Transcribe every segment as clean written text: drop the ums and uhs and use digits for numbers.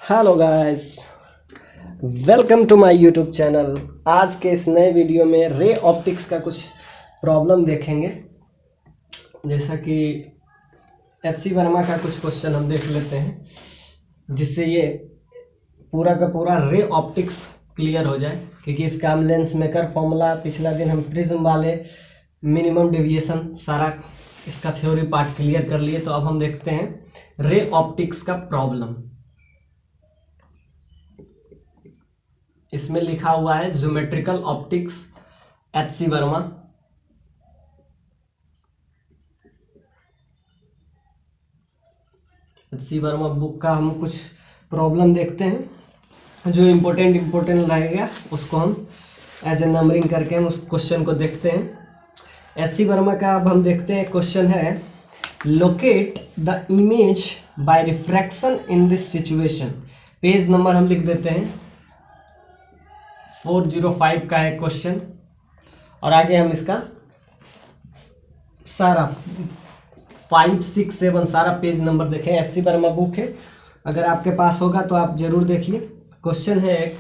Hello guys, welcome to my YouTube channel. आज के इस नए वीडियो में रे ऑप्टिक्स का कुछ प्रॉब्लम देखेंगे। जैसा कि एच.सी. वर्मा का कुछ क्वेश्चन हम देख लेते हैं, जिससे ये पूरा का पूरा रे ऑप्टिक्स क्लियर हो जाए। क्योंकि इसका हम लेंस मेकर फॉर्मूला पिछला दिन हम प्रिज्म वाले मिनिमम डेविएशन सारा इसका थ्योरी पार्ट क्लियर कर लिए। तो अब हम देखते हैं रे ऑप्टिक्स का प्रॉब्लम। इसमें लिखा हुआ है geometrical optics H C. Verma. H C. Verma book का हम कुछ प्रॉब्लम देखते हैं, जो इम्पोर्टेंट रहेगा उसको हम एज ए नंबरिंग करके हम उस क्वेश्चन को देखते हैं। एच.सी. वर्मा का अब हम देखते हैं। क्वेश्चन है locate the image by refraction in this situation. Page number हम लिख देते हैं 405 का है क्वेश्चन। और आगे हम इसका सारा 5, 6, 7 सारा पेज नंबर देखें। एच.सी. वर्मा बुक है, अगर आपके पास होगा तो आप जरूर देखिए। क्वेश्चन है एक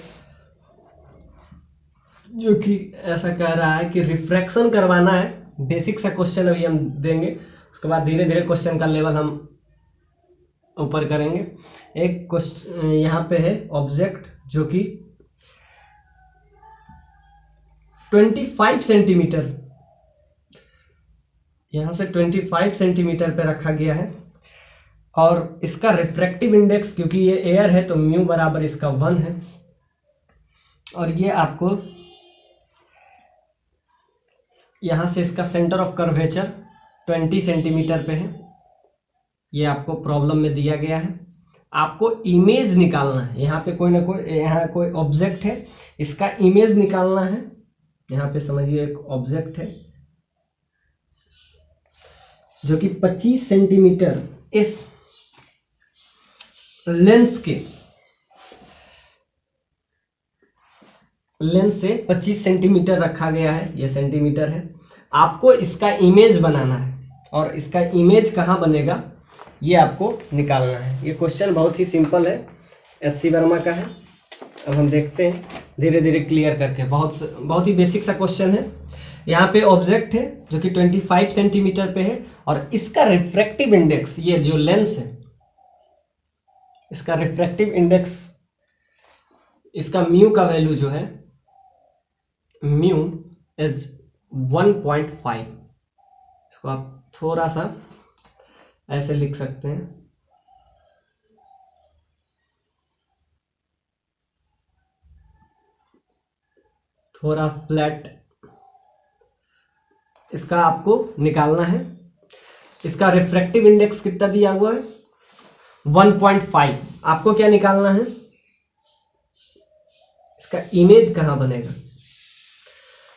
जो कि ऐसा कह रहा है कि रिफ्रैक्शन करवाना है। बेसिक सा क्वेश्चन अभी हम देंगे, उसके बाद धीरे धीरे क्वेश्चन का लेवल हम ऊपर करेंगे। एक क्वेश्चन यहाँ पे है ऑब्जेक्ट जो कि 25 सेंटीमीटर, यहाँ से 25 सेंटीमीटर पे रखा गया है। और इसका रिफ्रैक्टिव इंडेक्स, क्योंकि ये एयर है तो म्यू बराबर इसका 1 है। और ये आपको यहाँ से इसका सेंटर ऑफ कर्वेचर 20 सेंटीमीटर पे है। ये आपको प्रॉब्लम में दिया गया है। आपको इमेज निकालना है। यहाँ पे कोई ना कोई, यहाँ कोई ऑब्जेक्ट है, इसका इमेज निकालना है। यहाँ पे समझिए एक ऑब्जेक्ट है जो कि 25 सेंटीमीटर इस लेंस से 25 सेंटीमीटर रखा गया है। ये सेंटीमीटर है। आपको इसका इमेज बनाना है, और इसका इमेज कहाँ बनेगा ये आपको निकालना है। ये क्वेश्चन बहुत ही सिंपल है, एच.सी. वर्मा का है। अब हम देखते हैं धीरे धीरे क्लियर करके। बहुत ही बेसिक सा क्वेश्चन है। यहाँ पे ऑब्जेक्ट है जो कि 25 सेंटीमीटर पे है, और इसका रिफ्रैक्टिव इंडेक्स, ये जो लेंस है इसका रिफ्रैक्टिव इंडेक्स, इसका म्यू का वैल्यू जो है म्यू इज 1.5। इसको आप थोड़ा सा ऐसे लिख सकते हैं, थोड़ा फ्लैट। इसका आपको निकालना है। इसका रिफ्रैक्टिव इंडेक्स कितना दिया हुआ है 1.5। आपको क्या निकालना है, इसका इमेज कहां बनेगा।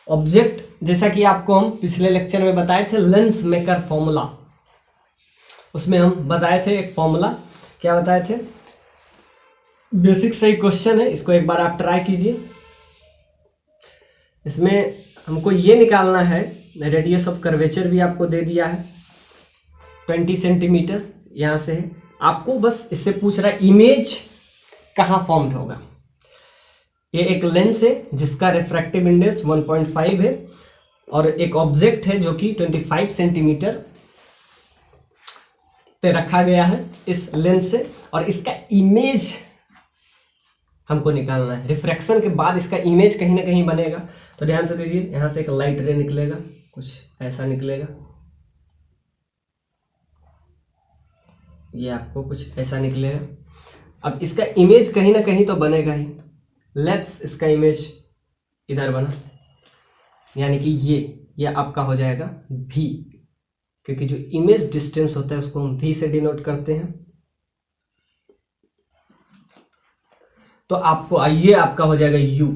ऑब्जेक्ट, जैसा कि आपको हम पिछले लेक्चर में बताए थे लेंस मेकर फॉर्मूला, उसमें हम बताए थे एक फॉर्मूला। क्या बताए थे, बेसिक सही क्वेश्चन है, इसको एक बार आप ट्राई कीजिए। इसमें हमको ये निकालना है, रेडियस ऑफ कर्वेचर भी आपको दे दिया है 20 सेंटीमीटर यहाँ से है। आपको बस इससे पूछ रहा है इमेज कहाँ फॉर्म्ड होगा। ये एक लेंस है जिसका रिफ्रैक्टिव इंडेक्स 1.5 है, और एक ऑब्जेक्ट है जो कि 25 सेंटीमीटर पे रखा गया है इस लेंस से, और इसका इमेज हमको निकालना है। रिफ्रैक्शन के बाद इसका इमेज कहीं ना कहीं बनेगा। तो ध्यान से दीजिए, यहाँ से एक लाइट रे निकलेगा, कुछ ऐसा निकलेगा। ये आपको कुछ ऐसा निकलेगा। अब इसका इमेज कहीं ना कहीं तो बनेगा ही। लेट्स इसका इमेज इधर बना, यानी कि ये आपका हो जाएगा v, क्योंकि जो इमेज डिस्टेंस होता है उसको हम v से डिनोट करते हैं। तो आपको ये आपका हो जाएगा u।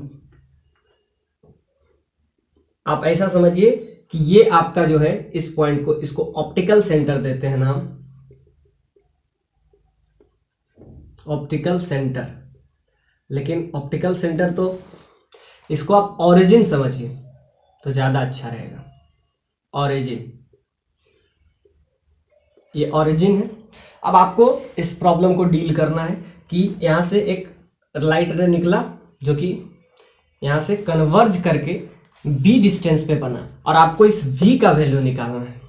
आप ऐसा समझिए कि ये आपका जो है इस पॉइंट को, इसको ऑप्टिकल सेंटर देते हैं नाम, ऑप्टिकल सेंटर। लेकिन ऑप्टिकल सेंटर तो इसको आप ओरिजिन समझिए तो ज्यादा अच्छा रहेगा। ओरिजिन, ये ओरिजिन है। अब आपको इस प्रॉब्लम को डील करना है कि यहाँ से एक लाइट रे निकला जो कि यहाँ से कन्वर्ज करके b डिस्टेंस पे बना और आपको इस v का वैल्यू निकालना है।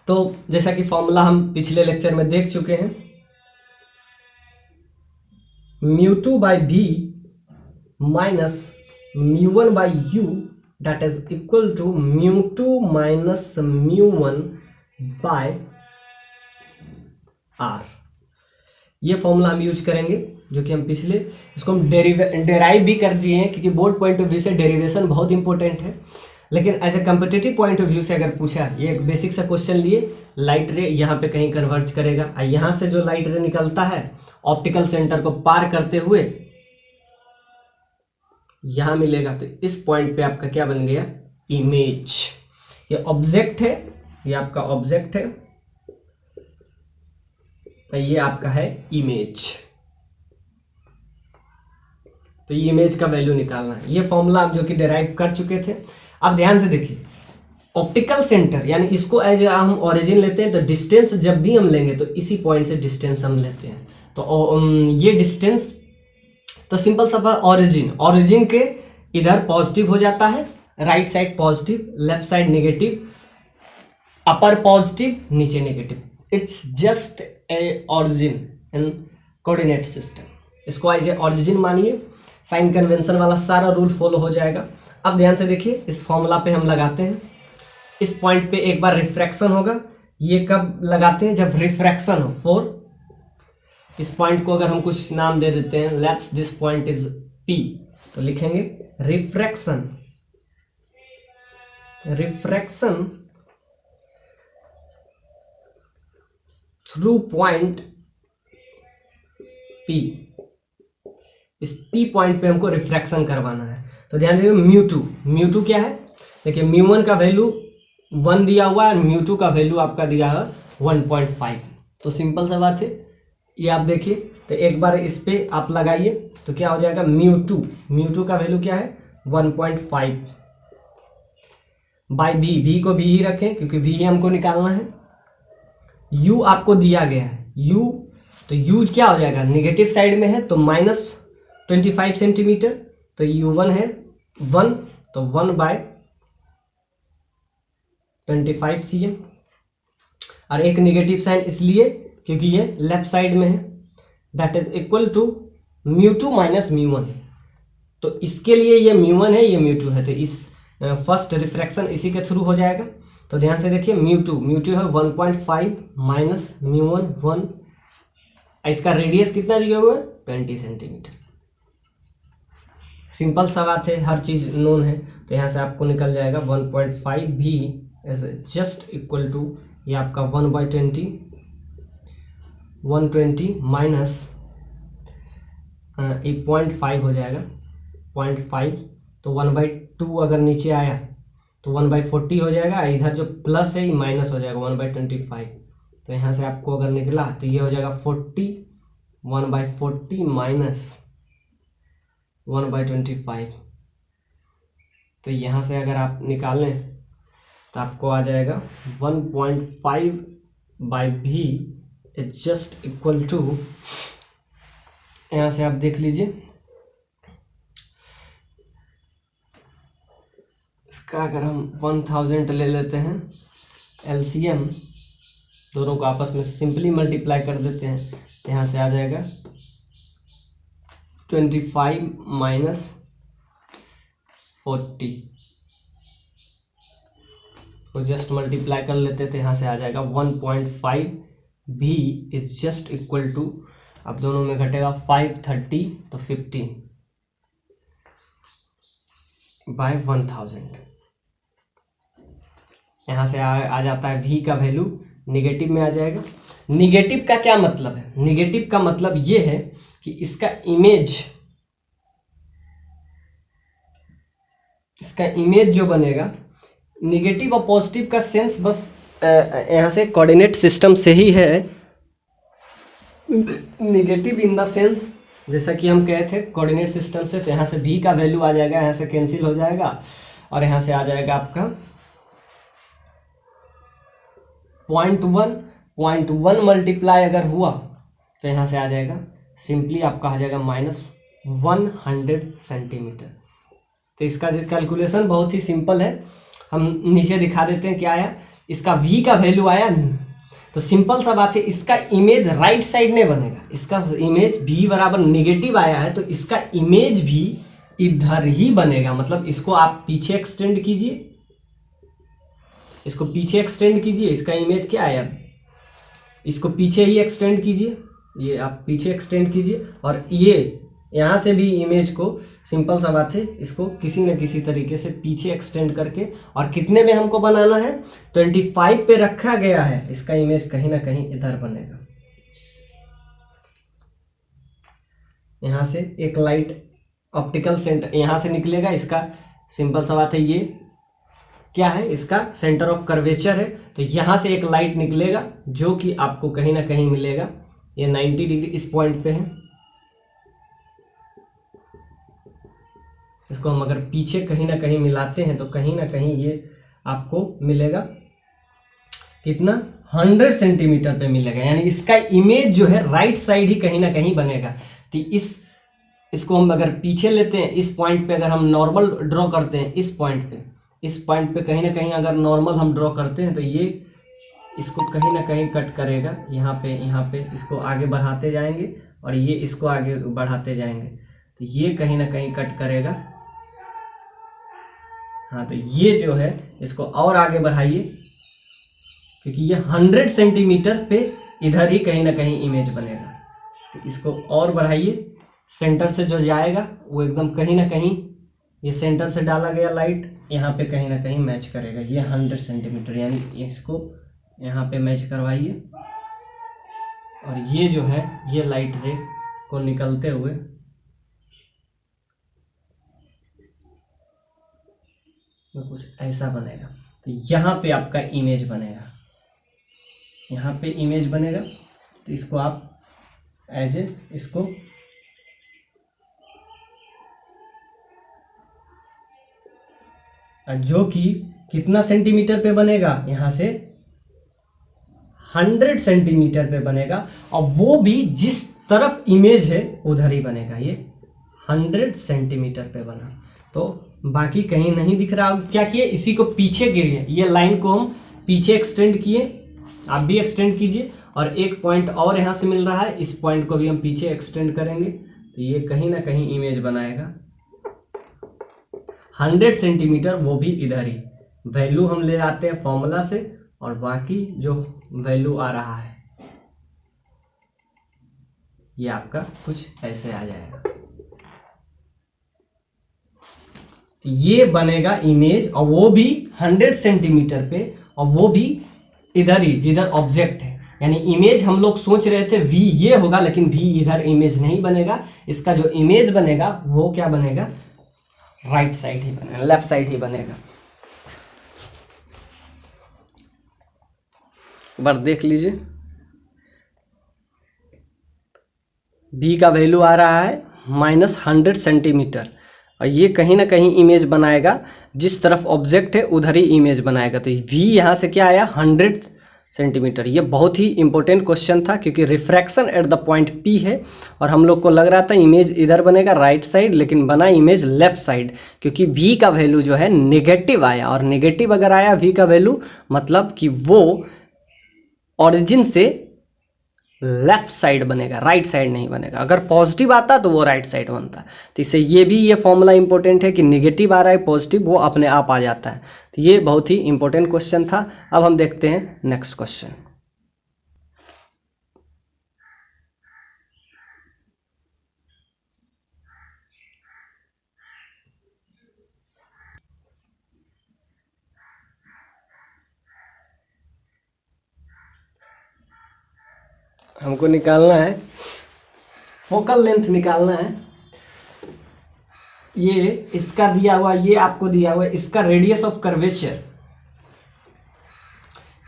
तो जैसा कि फॉर्मूला हम पिछले लेक्चर में देख चुके हैं, μ2 by v minus μ1 by u that is equal to μ2 minus μ1 by r। ये फॉर्मूला हम यूज करेंगे जो कि हम पिछले, इसको हम डेराइव भी कर दिए हैं क्योंकि बोर्ड पॉइंट ऑफ व्यू से डेरिवेशन बहुत इंपॉर्टेंट है। लेकिन as a competitive point of view से अगर पूछा, ये एक बेसिक सा क्वेश्चन लिए, लाइट रे यहाँ पे कहीं कन्वर्ज करेगा और यहाँ से जो लाइट रे निकलता है ऑप्टिकल सेंटर को पार करते हुए यहाँ मिलेगा, तो इस पॉइंट पे आपका क्या बन गया, इमेज। ये ऑब्जेक्ट है, ये आपका ऑब्जेक्ट है, ये आपका है इमेज। तो ये इमेज का वैल्यू निकालना है। ये फॉर्मूला आप जो कि डेराइव कर चुके थे। अब ध्यान से देखिए, ऑप्टिकल सेंटर यानी इसको एज हम ओरिजिन लेते हैं, तो डिस्टेंस जब भी हम लेंगे तो इसी पॉइंट से डिस्टेंस हम लेते हैं। तो ये डिस्टेंस, तो सिंपल सा ओरिजिन के इधर पॉजिटिव हो जाता है, right side positive, left side negative, upper positive, नीचे negative. It's just a origin in coordinate system. इसको एज ए ऑरिजिन मानिए, साइन कन्वेंशन वाला सारा रूल फॉलो हो जाएगा। अब ध्यान से देखिए, इस फॉर्मूला पे हम लगाते हैं, इस पॉइंट पे एक बार रिफ्रैक्शन होगा। ये कब लगाते हैं, जब रिफ्रैक्शन हो। फॉर इस पॉइंट को अगर हम कुछ नाम दे देते हैं, let's this point is P, तो लिखेंगे रिफ्रैक्शन थ्रू पॉइंट P। इस P पॉइंट पे हमको रिफ्रैक्शन करवाना है। तो ध्यान दीजिए, μ2 क्या है, देखिए μ1 का वैल्यू 1 दिया हुआ है, μ2 का वैल्यू आपका दिया है 1.5। तो सिंपल सा बात है, ये आप देखिए, तो एक बार इस पे आप लगाइए तो क्या हो जाएगा, μ2 का वैल्यू क्या है 1.5 बाई b को b ही रखें क्योंकि b ही हमको निकालना है। u आपको दिया गया है, u, तो u क्या हो जाएगा, निगेटिव साइड में है तो -25 सेंटीमीटर, तो u1 है 1, तो 1/25 cm। और एक निगेटिव साइन इसलिए क्योंकि ये लेफ्ट साइड में है, that is equal to μ2 minus μ1। तो इसके लिए ये μ1 है, ये μ2 है, तो इस फर्स्ट रिफ्रैक्शन इसी के थ्रू हो जाएगा। तो ध्यान से देखिए, μ2 है 1.5 माइनस μ1 1, इसका रेडियस कितना दिया हुआ है 20 सेंटीमीटर। सिंपल सा बात है, हर चीज नोन है, तो यहाँ से आपको निकल जाएगा 1.5 भी एज जस्ट इक्वल टू, ये आपका 120 माइनस 0.5 हो जाएगा 0.5, तो 1/2 अगर नीचे आया तो 1/40 हो जाएगा, इधर जो प्लस है ये माइनस हो जाएगा 1/25। तो यहाँ से आपको अगर निकला तो ये हो जाएगा 40, 1/40 माइनस 1/25। तो यहाँ से अगर आप निकालें तो आपको आ जाएगा 1.5/v is just equal to, यहाँ से आप देख लीजिए, इसका अगर हम 1000 ले लेते हैं LCM, दोनों को आपस में सिंपली मल्टीप्लाई कर देते हैं, तो यहाँ से आ जाएगा 25 माइनस 40 को जस्ट मल्टीप्लाई कर लेते थे, यहाँ से आ जाएगा 1.5 भी इज जस्ट इक्वल टू, अब दोनों में घटेगा 530, तो 15 बाय 1000। यहाँ से आ जाता है v का वैल्यू निगेटिव में आ जाएगा। निगेटिव का क्या मतलब है, निगेटिव का मतलब ये है कि इसका इमेज जो बनेगा, निगेटिव और पॉजिटिव का सेंस बस यहाँ से कोऑर्डिनेट सिस्टम से ही है। निगेटिव इन द सेंस, जैसा कि हम कहे थे कोऑर्डिनेट सिस्टम से, तो यहाँ से v का वैल्यू आ जाएगा, यहाँ से कैंसिल हो जाएगा और यहाँ से आ जाएगा आपका 0.1 मल्टीप्लाई अगर हुआ तो यहाँ से आ जाएगा सिंपली आपका आ जाएगा -100 सेंटीमीटर। तो इसका जो कैलकुलेशन बहुत ही सिंपल है, हम नीचे दिखा देते हैं क्या आया। इसका v का वैल्यू आया, तो सिंपल सा बात है, इसका इमेज राइट साइड नहीं बनेगा, इसका इमेज v बराबर नेगेटिव आया है, तो इसका इमेज भी इधर ही बनेगा। मतलब इसको आप पीछे एक्सटेंड कीजिए, इसको पीछे एक्सटेंड कीजिए, इसका इमेज क्या आया, इसको पीछे ही एक्सटेंड कीजिए, ये आप पीछे एक्सटेंड कीजिए, और ये यहाँ से भी इमेज को, सिंपल सा बात है, इसको किसी न किसी तरीके से पीछे एक्सटेंड करके, और कितने में हमको बनाना है, 25 पे रखा गया है, इसका इमेज कहीं ना कहीं इधर बनेगा। यहाँ से एक लाइट ऑप्टिकल सेंटर यहाँ से निकलेगा, इसका सिंपल सा बात है, ये क्या है, इसका सेंटर ऑफ कर्वेचर है, तो यहाँ से एक लाइट निकलेगा जो कि आपको कहीं ना कहीं मिलेगा, ये 90 डिग्री इस पॉइंट पे है। इसको हम अगर पीछे कहीं ना कहीं मिलाते हैं तो कहीं ना कहीं ये आपको मिलेगा कितना, 100 सेंटीमीटर पे मिलेगा। यानी इसका इमेज जो है राइट साइड ही कहीं ना कहीं बनेगा। तो इसको हम अगर पीछे लेते हैं, इस पॉइंट पे अगर हम नॉर्मल ड्रॉ करते हैं, इस पॉइंट पे कहीं ना कहीं अगर नॉर्मल हम ड्रॉ करते हैं, तो ये इसको कहीं ना कहीं कट करेगा, यहाँ पे इसको आगे बढ़ाते जाएंगे, और ये इसको आगे बढ़ाते जाएंगे, तो ये कहीं ना कहीं कट करेगा। हाँ, तो ये जो है इसको और आगे बढ़ाइए, क्योंकि ये 100 सेंटीमीटर पे इधर ही कहीं ना कहीं इमेज बनेगा। तो इसको और बढ़ाइए, सेंटर से जो जाएगा वो एकदम कहीं ना कहीं, ये सेंटर से डाला गया लाइट यहाँ पे कहीं ना कहीं मैच करेगा, ये 100 सेंटीमीटर, यानी इसको यहाँ पे मैच करवाइए, और ये जो है ये लाइट रे को निकलते हुए तो कुछ ऐसा बनेगा। तो यहाँ पे आपका इमेज बनेगा, यहाँ पे इमेज बनेगा। तो इसको आप इसको जो कि कितना सेंटीमीटर पे बनेगा, यहाँ से 100 सेंटीमीटर पे बनेगा, और वो भी जिस तरफ इमेज है उधर ही बनेगा। ये 100 सेंटीमीटर पे बना, तो बाकी कहीं नहीं दिख रहा। क्या किए, इसी को पीछे गिरिए, ये लाइन को हम पीछे एक्सटेंड किए, आप भी एक्सटेंड कीजिए, और एक पॉइंट और यहाँ से मिल रहा है, इस पॉइंट को भी हम पीछे एक्सटेंड करेंगे, तो ये कहीं ना कहीं इमेज बनाएगा 100 सेंटीमीटर, वो भी इधर ही। वैल्यू हम ले आते हैं फॉर्मूला से, और बाकी जो वैल्यू आ रहा है ये आपका कुछ ऐसे आ जाएगा। तो ये बनेगा इमेज, और वो भी 100 सेंटीमीटर पे, और वो भी इधर ही जिधर ऑब्जेक्ट है। यानी इमेज हम लोग सोच रहे थे v ये होगा, लेकिन v इधर इमेज नहीं बनेगा। इसका जो इमेज बनेगा वो क्या बनेगा, राइट साइड ही बनेगा, लेफ्ट साइड ही बनेगा। एक बार देख लीजिए, b का वैल्यू आ रहा है -100 सेंटीमीटर, और ये कहीं ना कहीं इमेज बनाएगा, जिस तरफ ऑब्जेक्ट है उधर ही इमेज बनाएगा। तो v यहाँ से क्या आया, 100 सेंटीमीटर। ये बहुत ही इंपॉर्टेंट क्वेश्चन था, क्योंकि refraction at the point P है, और हम लोग को लग रहा था इमेज इधर बनेगा राइट साइड, लेकिन बना इमेज लेफ्ट साइड, क्योंकि v का वैल्यू जो है नेगेटिव आया, और नेगेटिव अगर आया v का वैल्यू, मतलब कि वो ओरिजिन से लेफ्ट साइड बनेगा, राइट साइड नहीं बनेगा। अगर पॉजिटिव आता तो वो राइट साइड बनता। तो इससे ये भी, ये फॉर्मूला इंपॉर्टेंट है कि नेगेटिव आ रहा है, पॉजिटिव, वो अपने आप आ जाता है। तो ये बहुत ही इंपॉर्टेंट क्वेश्चन था। अब हम देखते हैं नेक्स्ट क्वेश्चन। हमको निकालना है फोकल लेंथ, निकालना है। ये इसका दिया हुआ, ये आपको दिया हुआ है, इसका रेडियस ऑफ कर्वेचर,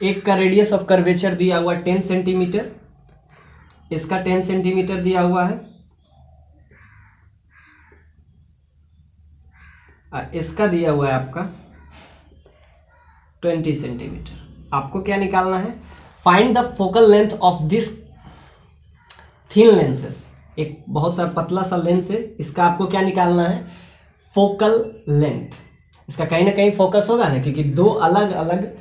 एक का रेडियस ऑफ कर्वेचर दिया हुआ 10 सेंटीमीटर, इसका 10 सेंटीमीटर दिया हुआ है, और इसका दिया हुआ है आपका 20 सेंटीमीटर। आपको क्या निकालना है, find the focal length of this thin lenses. एक बहुत सा पतला सा लेंस है, इसका आपको क्या निकालना है, फोकल लेंथ। इसका कहीं ना कहीं फोकस होगा ना, क्योंकि दो अलग अलग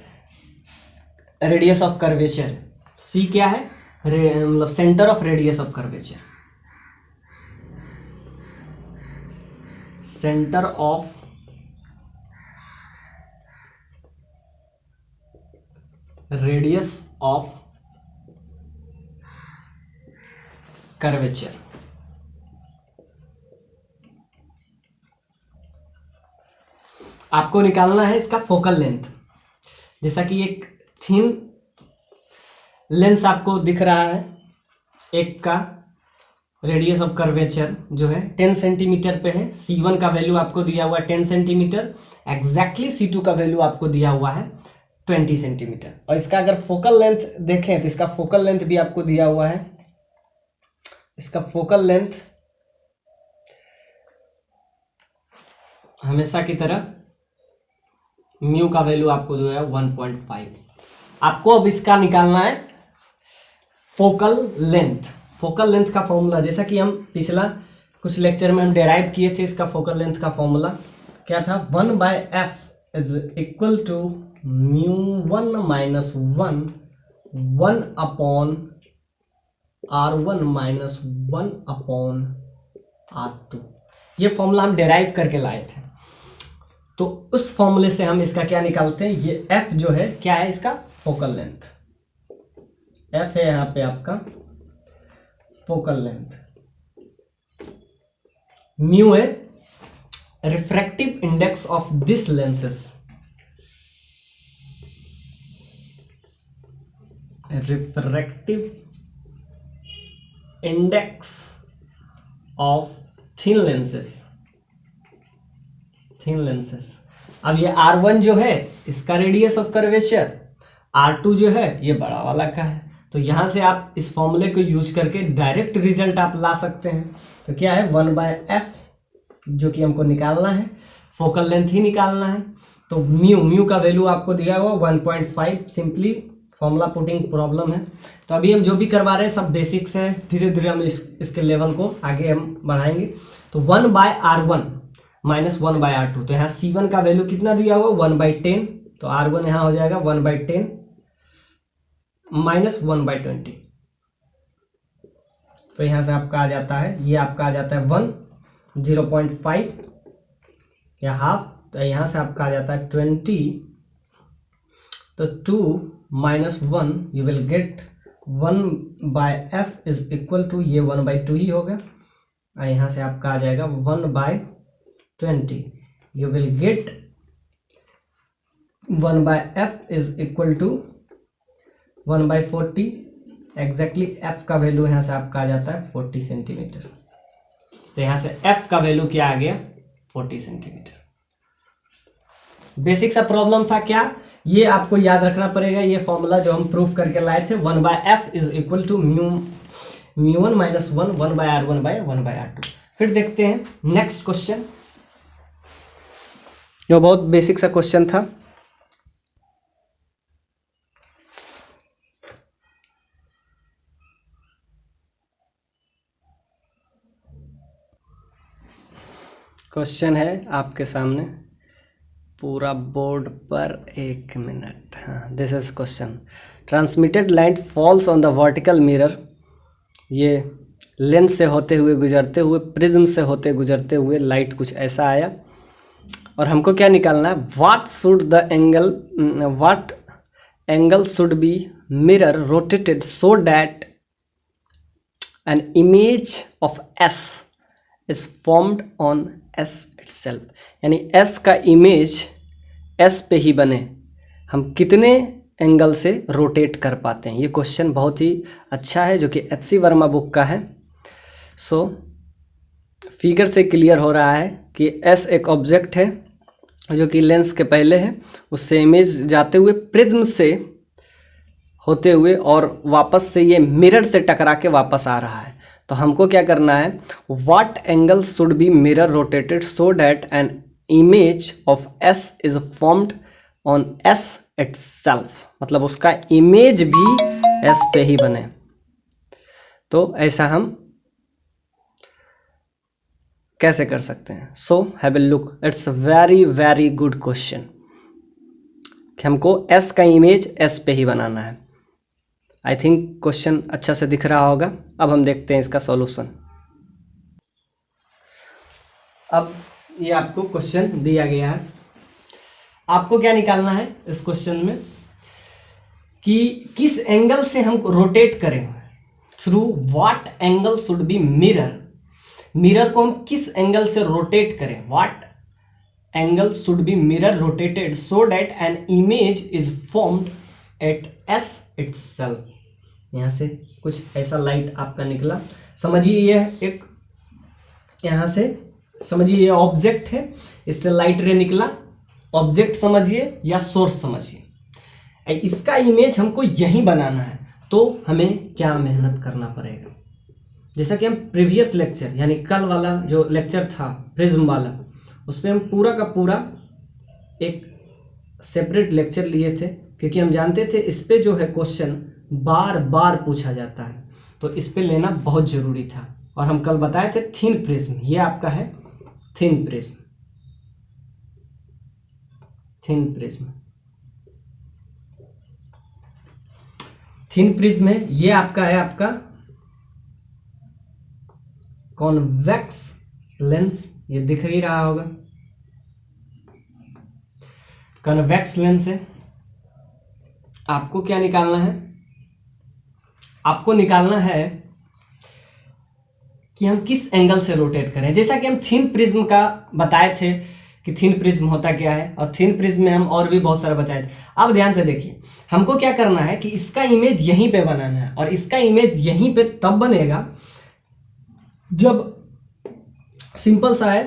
रेडियस ऑफ कर्वेचर। सी क्या है, मतलब centre of radius of curvature, centre of radius of curvature. आपको निकालना है इसका फोकल लेंथ। जैसा कि एक थिन लेंस आपको दिख रहा है, एक का रेडियस ऑफ कर्वेचर जो है 10 सेंटीमीटर पे है, C1 का वैल्यू आपको दिया हुआ है 10 सेंटीमीटर, एग्जैक्टली C2 का वैल्यू आपको दिया हुआ है 20 सेंटीमीटर। और इसका अगर फोकल लेंथ देखें तो इसका फोकल लेंथ भी आपको दिया हुआ है, इसका फोकल लेंथ हमेशा की तरह म्यू का वैल्यू आपको जो है 1.5। आपको अब इसका निकालना है फोकल लेंथ। फोकल लेंथ का फॉर्मूला जैसा कि हम पिछला कुछ लेक्चर में हम डेराइव किए थे, इसका फोकल लेंथ का फॉर्मूला क्या था, 1/f is equal to μ1 minus 1 upon r1 minus 1 upon r2। ये फॉर्मूला हम डेराइव करके लाए थे, तो उस फॉर्मूले से हम इसका क्या निकालते हैं, ये f जो है क्या है, इसका फोकल लेंथ। f है यहाँ पे आपका फोकल लेंथ, म्यू है refractive index of this lenses, refractive index of thin lenses, thin lenses. अब ये R1 जो है इसका रेडियस ऑफ कर्वेचर, R2 जो है ये बड़ा वाला का है। तो यहां से आप इस फॉर्मूले को यूज करके डायरेक्ट रिजल्ट आप ला सकते हैं। तो क्या है 1/f जो कि हमको निकालना है, फोकल लेंथ ही निकालना है। तो म्यू का वैल्यू आपको दिया हुआ 1.5, सिंपली फॉर्मूला पुटिंग प्रॉब्लम है। तो अभी हम जो भी करवा रहे हैं सब बेसिक्स हैं, धीरे धीरे हम इसके लेवल को आगे हम बढ़ाएंगे। तो 1/r1 माइनस 1/r2, तो यहाँ C1 का वैल्यू कितना दिया हुआ 1/10, तो R1 यहाँ हो जाएगा 1/10 माइनस 1/20। तो यहाँ से आपका आ जाता है, ये आपका आ जाता है 1, 0.5 या हाफ, तो यहाँ से आपका आ जाता है 20, तो 2 minus 1 you will get 1/f is equal to, ये 1/2 ही होगा, और यहाँ से आपका आ जाएगा 1/20, you will get 1/f is equal to 1/40, exactly f का वैल्यू यहाँ से आपका आ जाता है 40 सेंटीमीटर। तो यहाँ से f का वैल्यू क्या आ गया 40 सेंटीमीटर। बेसिक सा प्रॉब्लम था क्या, ये आपको याद रखना पड़ेगा, ये फॉर्मूला जो हम प्रूफ करके लाए थे 1/f is equal to μ1 minus 1/r1 by 1/r2। फिर देखते हैं नेक्स्ट क्वेश्चन, जो बहुत बेसिक सा क्वेश्चन था। क्वेश्चन है आपके सामने पूरा बोर्ड पर, 1 मिनट। हाँ, this is question, transmitted light falls on the vertical mirror. ये लेंस से होते हुए गुजरते हुए, प्रिज्म से होते गुजरते हुए लाइट कुछ ऐसा आया, और हमको क्या निकालना है, what angle should be mirror rotated so that an image of S is formed on S itself, यानी S का इमेज S पे ही बने, हम कितने एंगल से रोटेट कर पाते हैं। ये क्वेश्चन बहुत ही अच्छा है, जो कि HC वर्मा बुक का है। सो फिगर से क्लियर हो रहा है कि S एक ऑब्जेक्ट है जो कि लेंस के पहले है, उससे इमेज जाते हुए प्रिज्म से होते हुए और वापस से ये मिरर से टकरा के वापस आ रहा है। तो हमको क्या करना है, what angle should be mirror rotated so that an image of S is formed on S itself, मतलब उसका इमेज भी S पे ही बने। तो ऐसा हम कैसे कर सकते हैं? So have a look, it's very very good question कि हमको एस का इमेज एस पे ही बनाना है। आई थिंक क्वेश्चन अच्छा से दिख रहा होगा। अब हम देखते हैं इसका सॉल्यूशन। अब ये आपको क्वेश्चन दिया गया है, आपको क्या निकालना है इस क्वेश्चन में कि किस एंगल से हम रोटेट करें, through what angle should be mirror, mirror को हम किस एंगल से रोटेट करें, what angle should be mirror rotated so that an image is formed at S itself. यहाँ से कुछ ऐसा लाइट आपका निकला, समझिए यह एक, यहाँ से समझिए ये ऑब्जेक्ट है, इससे लाइट रे निकला, ऑब्जेक्ट समझिए या सोर्स समझिए। इसका इमेज हमको यही बनाना है, तो हमें क्या मेहनत करना पड़ेगा। जैसा कि हम प्रीवियस लेक्चर यानी कल वाला जो लेक्चर था प्रिज्म वाला, उसमें हम पूरा का पूरा एक सेपरेट लेक्चर लिए थे, क्योंकि हम जानते थे इस पे जो है क्वेश्चन बार बार पूछा जाता है, तो इस पे लेना बहुत जरूरी था। और हम कल बताए थे थिन प्रिज्म, ये आपका है thin prism, thin prism, thin prism है, ये आपका है आपका कॉन्वेक्स लेंस, ये दिख ही रहा होगा, कन्वेक्स लेंस है। आपको क्या निकालना है, आपको निकालना है कि हम किस एंगल से रोटेट करें। जैसा कि हम थिन प्रिज्म का बताए थे कि थिन प्रिज्म होता क्या है, और थिन प्रिज्म में हम और भी बहुत सारा बताए थे। अब ध्यान से देखिए, हमको क्या करना है कि इसका इमेज यहीं पे बनाना है, और इसका इमेज यहीं पे तब बनेगा जब सिंपल सा है,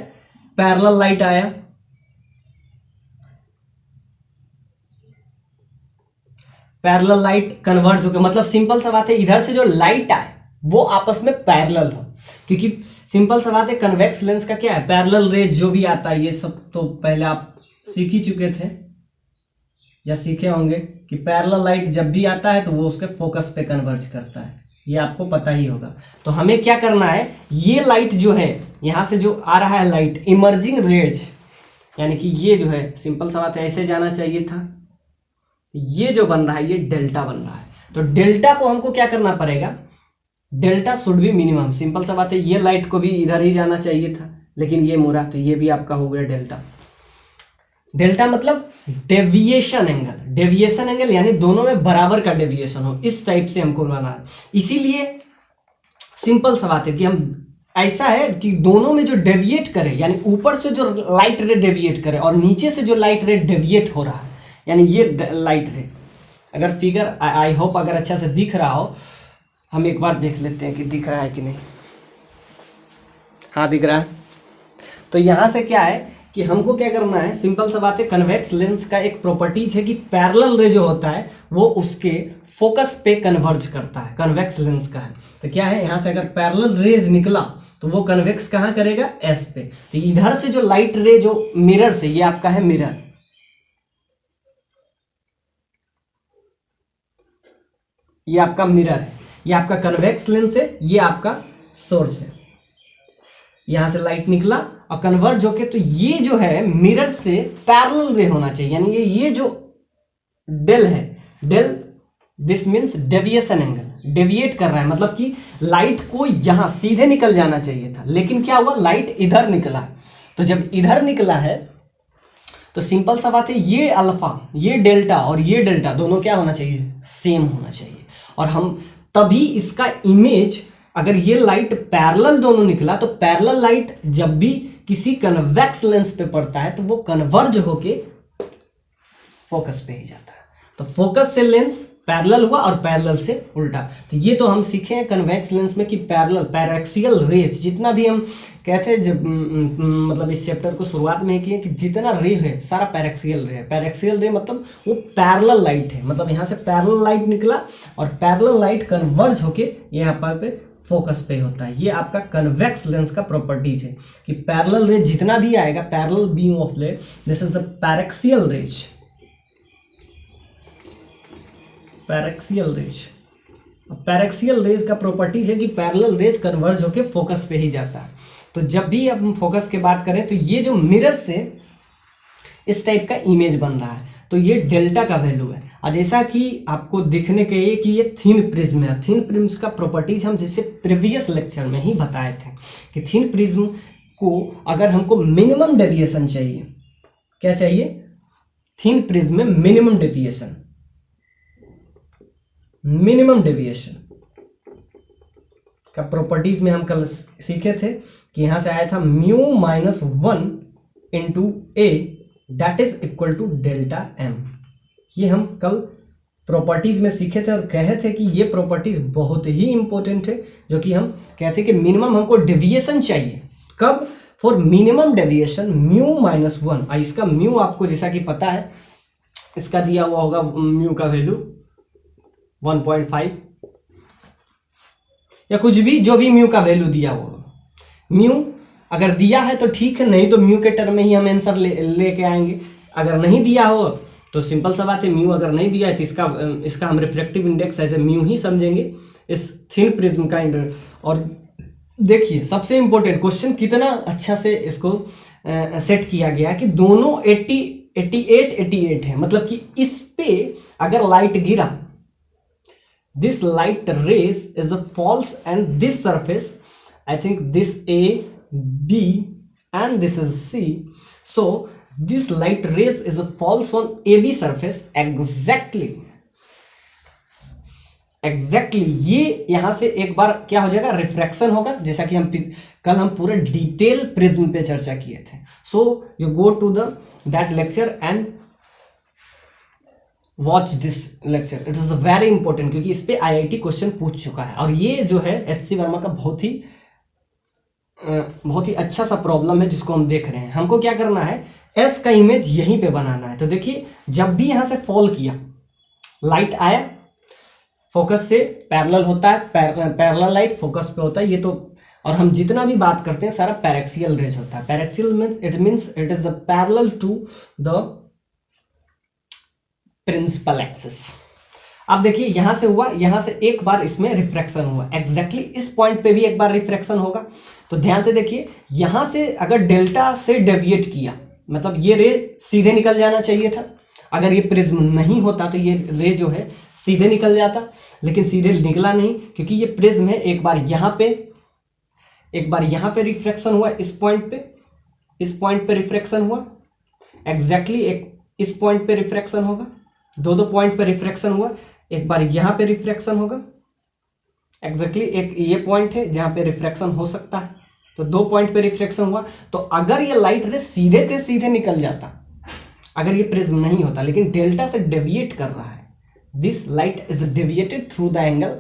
पैरेलल लाइट आया, पैरेलल लाइट कन्वर्ज होकर, मतलब सिंपल सा बात है, इधर से जो लाइट आए वो आपस में पैरेलल हो, क्योंकि सिंपल सा बात है कन्वेक्स लेंस का क्या है, पैरेलल रेज जो भी आता है, ये सब तो पहले आप सीख ही चुके थे या सीखे होंगे कि पैरेलल लाइट जब भी आता है तो वो उसके फोकस पे कन्वर्ज करता है, ये आपको पता ही होगा। तो हमें क्या करना है, ये लाइट जो है यहां से जो आ रहा है लाइट, इमर्जिंग रेज, यानी कि ये जो है सिंपल सा बात है ऐसे जाना चाहिए था, ये जो बन रहा है ये डेल्टा बन रहा है, तो डेल्टा को हमको क्या करना पड़ेगा, delta should be minimum, simple सा बात है, ये लाइट को भी इधर ही जाना चाहिए था, लेकिन ये मुड़ा, तो ये भी आपका हो गया डेल्टा। डेल्टा मतलब डेविएशन एंगल, डेविएशन एंगल यानी दोनों में बराबर का डेविएशन हो, इस टाइप से हमको बनाना है। इसीलिए सिंपल सा बात है कि हम ऐसा है कि दोनों में जो डेविएट करे, यानी ऊपर से जो लाइट रे डेविएट करे और नीचे से जो लाइट रे डेविएट हो रहा है, यानी ये लाइट रे, अगर फिगर आई होप अगर अच्छा से दिख रहा हो, हम एक बार देख लेते हैं कि दिख रहा है कि नहीं। हाँ दिख रहा है। तो यहां से क्या है कि हमको क्या करना है, सिंपल सा बात है, कन्वेक्स लेंस का एक प्रॉपर्टीज है कि पैरेलल रे जो होता है वो उसके फोकस पे कन्वर्ज करता है, कन्वेक्स लेंस का है। तो क्या है, यहां से अगर पैरेलल रेज निकला तो वो कन्वेक्स कहां करेगा, एस पे। तो इधर से जो लाइट रे जो मिरर से, ये आपका है मिरर, ये आपका मिरर है, ये आपका कन्वेक्स लेंस है, ये आपका सोर्स है। यहां से लाइट निकला और कन्वर्ज होके, तो ये जो है मिरर से पैरेलल रे होना चाहिए, यानी ये जो डेल है, del this means deviation angle, deviate कर रहा है, मतलब कि लाइट को यहां सीधे निकल जाना चाहिए था, लेकिन क्या हुआ, लाइट इधर निकला। तो जब इधर निकला है तो सिंपल सा बात है, ये अल्फा, ये डेल्टा और ये डेल्टा दोनों क्या होना चाहिए, सेम होना चाहिए। और हम तभी इसका इमेज, अगर ये लाइट पैरेलल दोनों निकला, तो पैरेलल लाइट जब भी किसी कन्वेक्स लेंस पे पड़ता है तो वो कन्वर्ज होके फोकस पे ही जाता है। तो फोकस से लेंस पैरेलल हुआ और पैरेलल से उल्टा। तो ये तो हम सीखे हैं कन्वेक्स लेंस में कि पैरेलल, पैरेक्सियल रेज, जितना भी हम कहते हैं जब मतलब इस चैप्टर को शुरुआत में किए कि जितना रे है सारा पैरेक्सियल रे है। पैरेक्सियल रे मतलब वो पैरेलल लाइट है, मतलब यहाँ से पैरेलल लाइट निकला और पैरेलल लाइट कन्वर्ज होके यहाँ पे फोकस पे होता है। ये आपका कन्वेक्स लेंस का प्रॉपर्टीज है कि पैरेलल रे जितना भी आएगा, parallel beam of light, this is the paraxial rays, paraxial rays. Paraxial rays का प्रॉपर्टीज है कि पैरेलल रेज कन्वर्ज होके फोकस पे ही जाता है। तो तो जब भी हम फोकस की बात करें तो ये जो मिरर से इस टाइप का इमेज बन रहा है, तो ये डेल्टा का वैल्यू है। और जैसा कि आपको दिखने के लिए कि ये थिन प्रिज्म है, थिन प्रिज्म का प्रॉपर्टीज हम जैसे प्रीवियस लेक्चर में ही बताए थे कि थिन प्रिज्म को अगर हमको मिनिमम डेविएशन चाहिए, क्या चाहिए, थिन प्रिज्म में मिनिमम डेविएशन का प्रॉपर्टीज में हम कल सीखे थे कि यहां से आया था mu minus 1 into A that is equal to delta M. ये हम कल प्रॉपर्टीज में सीखे थे और कहे थे कि ये प्रॉपर्टीज बहुत ही इंपॉर्टेंट है, जो कि हम कहते हैं कि मिनिमम हमको डेविएशन चाहिए। कब? For minimum deviation mu minus 1। इसका म्यू आपको जैसा कि पता है, इसका दिया हुआ होगा म्यू का वैल्यू 1.5 या कुछ भी, जो भी म्यू का वैल्यू दिया होगा। म्यू अगर दिया है तो ठीक है, नहीं तो म्यू के टर्म में ही हम आंसर लेके आएंगे। अगर नहीं दिया हो तो सिंपल सा बात है, म्यू अगर नहीं दिया है तो इसका हम reflective index as a mu ही समझेंगे इस थिन प्रिज्म का इंडेक्स। और देखिए सबसे इंपॉर्टेंट क्वेश्चन कितना अच्छा से इसको सेट किया गया कि दोनों 88 है, मतलब कि इस पे अगर लाइट गिरा, this light rays is a false and this surface, I think this A, B and this is C, so this light rays is a false on AB surface exactly ये यहां से एक बार क्या हो जाएगा, रिफ्रैक्शन होगा, जैसा कि कल हम पूरे डिटेल प्रिज्म पे चर्चा किए थे। So you go to that lecture and watch this lecture, it is very important, क्योंकि इस पे आईआईटी क्वेश्चन पूछ चुका है। और ये जो है एचसी वर्मा का बहुत ही अच्छा सा प्रॉब्लम है जिसको हम देख रहे हैं। हमको क्या करना है, एस का इमेज यहीं पे बनाना है। तो देखिए जब भी यहां से फॉल किया, लाइट आया, फोकस से पैरेलल होता है, पैरेलल लाइट फोकस पे होता है, ये तो, और हम जितना भी बात करते हैं सारा पैरेक्सियल रेज होता है। Paraxial means it is parallel to the principal axis. अब देखिए यहां से हुआ, यहां से एक बार इसमें रिफ्रैक्शन हुआ, एग्जैक्टली इस पॉइंट पे भी एक बार रिफ्रैक्शन होगा। तो ध्यान से देखिए, यहां से अगर डेल्टा से डेविएट किया, मतलब ये रे सीधे निकल जाना चाहिए था। अगर ये प्रिज्म नहीं होता तो ये रे जो है सीधे निकल जाता, लेकिन सीधे निकला नहीं, क्योंकि ये प्रिज्म है। एक बार यहां पे रिफ्रैक्शन हुआ, इस पॉइंट पे रिफ्रैक्शन हुआ, एग्जैक्टली एक इस पॉइंट पे रिफ्रैक्शन होगा, दो पॉइंट पे रिफ्रैक्शन हुआ, एक बार यहां पे रिफ्रैक्शन होगा, एग्जैक्टली एक ये पॉइंट है जहां पे रिफ्रैक्शन हो सकता है, तो 2 पॉइंट पे रिफ्रैक्शन हुआ। तो अगर ये लाइट रे सीधे से सीधे निकल जाता, अगर ये प्रिज्म नहीं होता, लेकिन डेल्टा से डेविएट कर रहा है, this light is deviated through the angle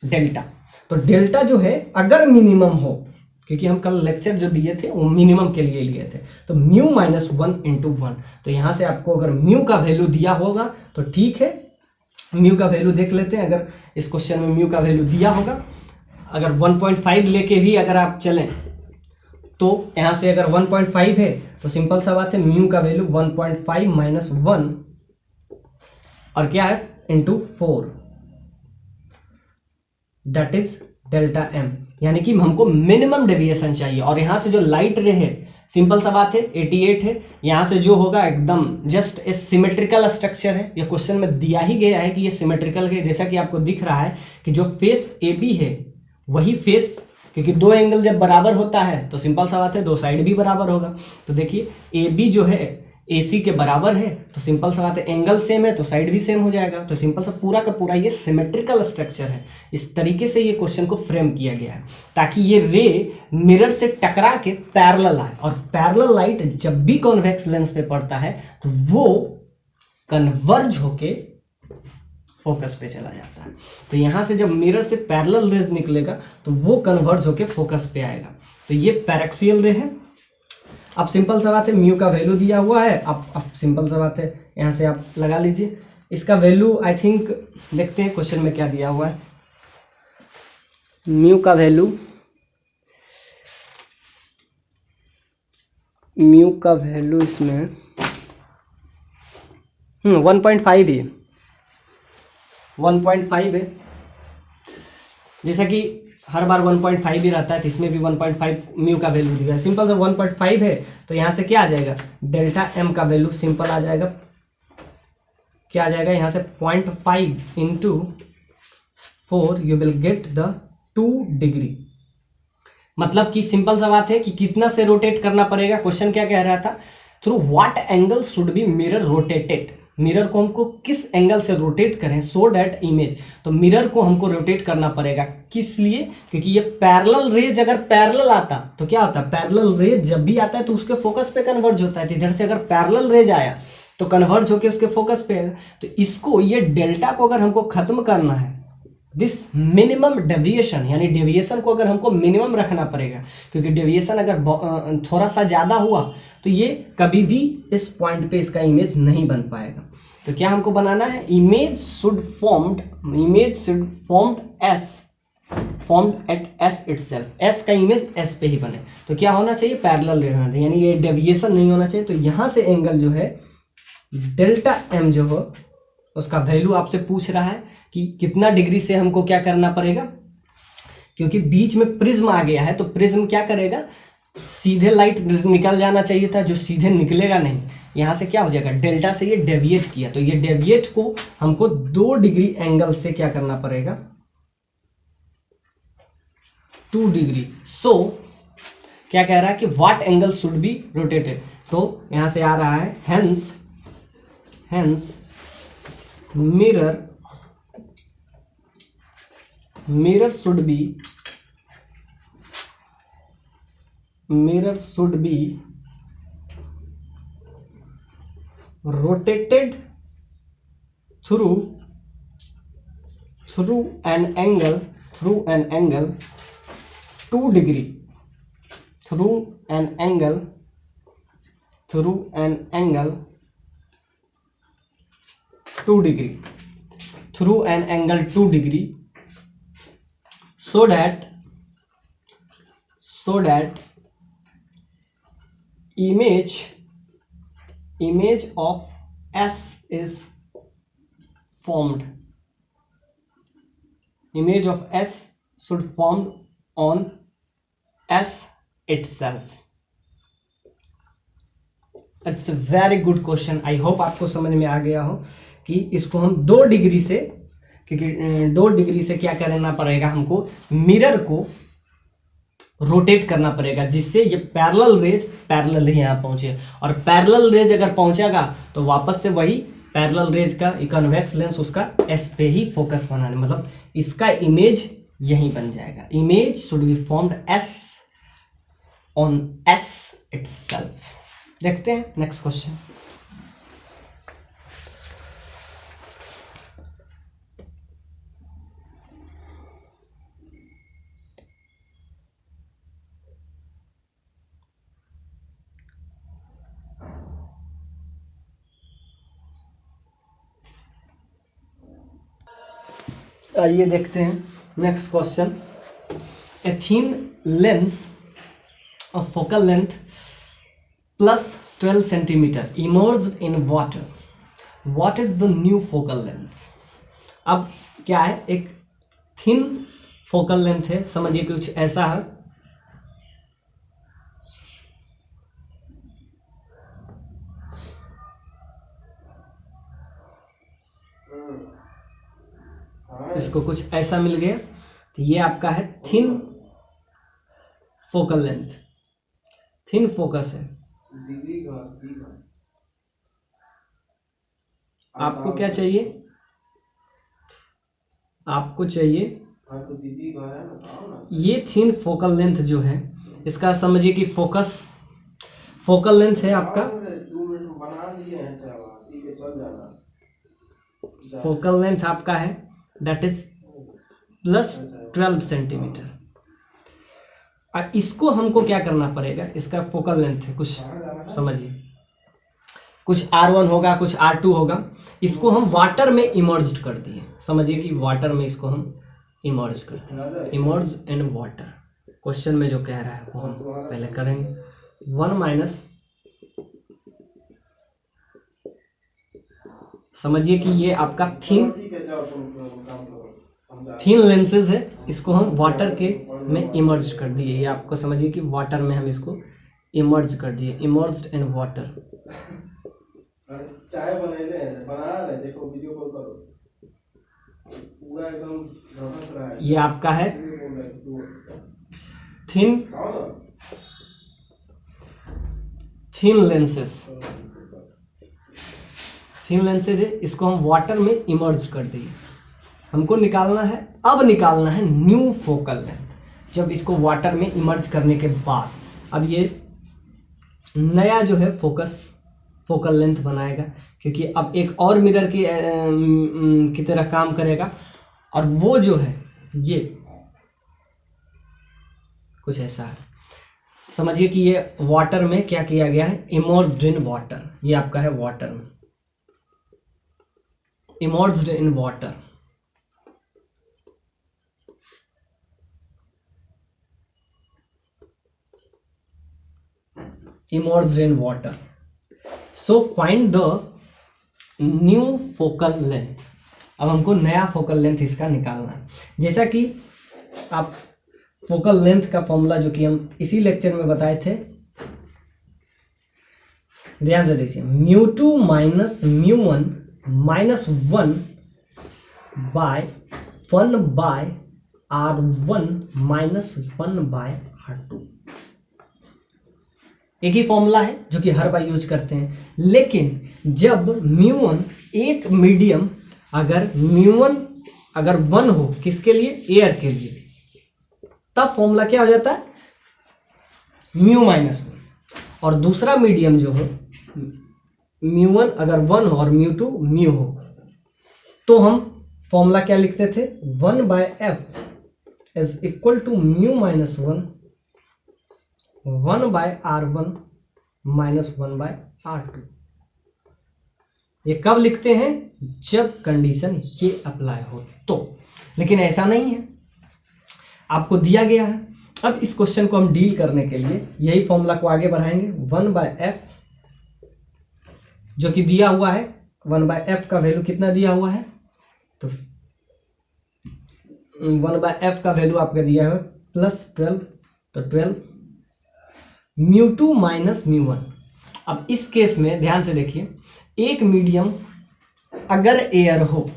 delta. तो डेल्टा जो है अगर मिनिमम हो, क्योंकि हम कल लेक्चर जो दिए थे वो मिनिमम के लिए लिए थे, तो म्यू माइनस 1 इंटू 1। तो यहां से आपको अगर म्यू का वैल्यू दिया होगा तो ठीक है, म्यू का वैल्यू देख लेते हैं। अगर इस क्वेश्चन में म्यू का वैल्यू दिया होगा, अगर 1.5 लेके भी अगर आप चलें, तो यहां से अगर 1.5 है तो सिंपल सा बात है, म्यू का वैल्यू 1.5 माइनस 1 और क्या है into 4, that is delta M. यानी कि हमको मिनिमम डेविएशन चाहिए। और यहां से जो लाइट रे है, सिंपल सा बात है 88 है, यहां से जो होगा एकदम जस्ट ए सिमेट्रिकल स्ट्रक्चर है। ये क्वेश्चन में दिया ही गया है कि ये सिमेट्रिकल है, जैसा कि आपको दिख रहा है कि जो फेस ए बी है वही फेस, क्योंकि 2 एंगल जब बराबर होता है तो सिंपल सा बात है 2 साइड भी बराबर होगा। तो देखिए ए बी जो है AC के बराबर है, तो सिंपल सा बात है एंगल सेम है तो साइड भी सेम हो जाएगा। तो सिंपल सा पूरा का पूरा ये सिमेट्रिकल स्ट्रक्चर है। इस तरीके से ये क्वेश्चन को फ्रेम किया गया है ताकि ये रे मिरर से टकरा के पैरेलल आए, और पैरेलल लाइट जब भी कॉन्वेक्स लेंस पे पड़ता है तो वो कन्वर्ज होके फोकस पे चला जाता है। तो यहां से जब मिरर से पैरेलल रेज निकलेगा तो वो कन्वर्ज होके फोकस पे आएगा। तो ये पैरेक्सियल रे है। अब सिंपल सा बात है, म्यू का वैल्यू दिया हुआ है। अब सिंपल सा बात है, यहाँ से आप लगा लीजिए इसका वैल्यू। आई थिंक देखते हैं क्वेश्चन में क्या दिया हुआ है। म्यू का वैल्यू 1.5 है, 1.5 है। जैसा कि हर बार 1.5 ही रहता है, तो इसमें भी 1.5 म्यू का वैल्यू दिया है। सिंपल से 1.5 है तो यहाँ से क्या आ जाएगा, डेल्टा एम का वैल्यू सिंपल आ जाएगा, क्या आ जाएगा यहाँ से 0.5 into 4 you will get the 2 degree. मतलब कि सिंपल सा बात है कि कितना से रोटेट करना पड़ेगा। क्वेश्चन क्या कह रहा था, through what angle should be mirror rotated, mirror को हमको किस एंगल से रोटेट करें सो दैट इमेज, तो मिरर को हमको रोटेट करना पड़ेगा किस लिए, क्योंकि ये पैरेलल रेज अगर पैरेलल आता तो क्या होता है, पैरेलल रेज जब भी आता है तो उसके फोकस पे कन्वर्ज होता है, तो इधर से अगर पैरेलल रेज आया तो कन्वर्ज होकर उसके फोकस पे आएगा। तो इसको, ये डेल्टा को अगर हमको खत्म करना है, दिस मिनिमम डेविएशन, यानी डेविएशन को अगर हमको मिनिमम रखना पड़ेगा, क्योंकि डेविएशन अगर थोड़ा सा ज़्यादा हुआ तो ये कभी भी इस पॉइंट पे इसका इमेज नहीं बन पाएगा। तो क्या हमको बनाना है, image should formed S, formed at S itself, S का इमेज एस पे ही बने। तो क्या होना चाहिए, पैरेलल रहना चाहिए, यानी ये डेविएशन नहीं होना चाहिए। तो यहाँ से एंगल जो है डेल्टा एम जो हो उसका वैल्यू आपसे पूछ रहा है कि कितना डिग्री से हमको क्या करना पड़ेगा, क्योंकि बीच में प्रिज्म आ गया है तो प्रिज्म क्या करेगा, सीधे लाइट निकल जाना चाहिए था, जो सीधे निकलेगा नहीं, यहाँ से क्या हो जाएगा, डेल्टा से ये डेविएट किया, तो ये डेविएट को हमको 2 डिग्री एंगल से क्या करना पड़ेगा, 2 डिग्री। सो क्या कह रहा है कि what angle should be rotated, तो यहाँ से आ रहा है hence mirror should be rotated through an angle 2 degree, through an angle 2 degree, through an angle 2 degree, so that image of S is formed. Image of S should form on S itself. It's a very good question. I hope आपको समझ में आ गया हो कि इसको हम 2 degree से, क्योंकि 2 डिग्री से क्या करना पड़ेगा, हमको मिरर को रोटेट करना पड़ेगा, जिससे ये पैरेलल रेज पैरेलल ही यहाँ पहुंचे, और पैरेलल रेज अगर पहुंचेगा तो वापस से वही पैरेलल रेज का कन्वेक्स लेंस उसका एस पे ही फोकस बनाने, मतलब इसका इमेज यही बन जाएगा। Image should be formed S on S itself. देखते हैं नेक्स्ट क्वेश्चन। आइए देखते हैं next question. A thin lens of focal length plus 12 centimetre emerged in water, what is the new focal length. अब क्या है, एक थिन फोकल लेंथ है, समझिए कुछ ऐसा है, इसको कुछ ऐसा मिल गया, तो ये आपका है thin focal length, thin focus है। आपको क्या चाहिए, आपको चाहिए ये थिन फोकल लेंथ जो है, इसका समझिए कि फोकल लेंथ है आपका, फोकल लेंथ आपका है दैट इज प्लस 12 सेंटीमीटर। और इसको हमको क्या करना पड़ेगा, इसका फोकल लेंथ है कुछ, समझिए कुछ R1 होगा, कुछ R2 होगा, इसको हम वाटर में इमर्ज्ड कर दिए, समझिए कि वाटर में इसको हम इमर्ज करते हैं, इमर्ज इन वाटर। क्वेश्चन में जो कह रहा है वो हम पहले करेंगे। 1 माइनस, समझिए कि ये आपका थिन, थिन लेंसेज है, इसको हम वाटर के में इमर्ज कर दिए। ये आपको समझिए कि वाटर में हम इसको इमर्ज कर दिए, इमर्ज्ड इन वाटर। चाय बना रहे देखो, वीडियो कॉल करो, पूरा एकदम झलक रहा है। ये आपका है थिन लेंसेज, थिन लेंसेज है, इसको हम वाटर में इमर्ज कर दिए। हमको निकालना है, अब निकालना है न्यू फोकल लेंथ। जब इसको वाटर में इमर्ज करने के बाद अब ये नया जो है फोकल लेंथ बनाएगा, क्योंकि अब एक और मिरर की तरह काम करेगा। और वो जो है ये कुछ ऐसा है, समझिए कि ये वाटर में क्या किया गया है, इमर्ज्ड इन वाटर। ये आपका है वाटर में, emerged in water. immersed in water. So find the new focal length. अब हमको नया फोकल लेंथ इसका निकालना है। जैसा कि आप फोकल लेंथ का फॉर्मूला जो कि हम इसी लेक्चर में बताए थे, ध्यान से देखिए, μ2 minus μ1 minus 1 by 1 by r1 minus 1 by r2। एक ही फॉर्मूला है जो कि हर बार यूज करते हैं, लेकिन जब μ1 एक मीडियम अगर μ1 अगर 1 हो, किसके लिए, एयर के लिए, तब फॉर्मूला क्या हो जाता है, μ माइनस 1। और दूसरा मीडियम जो हो μ1 अगर 1 हो और μ2 μ हो, तो हम फॉर्मूला क्या लिखते थे, 1 by F is equal to μ minus 1 by r1 minus 1 by r2। ये कब लिखते हैं, जब कंडीशन ये अप्लाई हो तो। लेकिन ऐसा नहीं है, आपको दिया गया है। अब इस क्वेश्चन को हम डील करने के लिए यही फॉर्मूला को आगे बढ़ाएंगे। 1 बाय एफ जो कि दिया हुआ है, 1 बाय एफ का वैल्यू कितना दिया हुआ है, तो 1 बाय एफ का वैल्यू आपका दिया है +12, तो 12 μ2 माइनस μ1। अब इस केस में ध्यान से देखिए, एक मीडियम अगर एयर हो,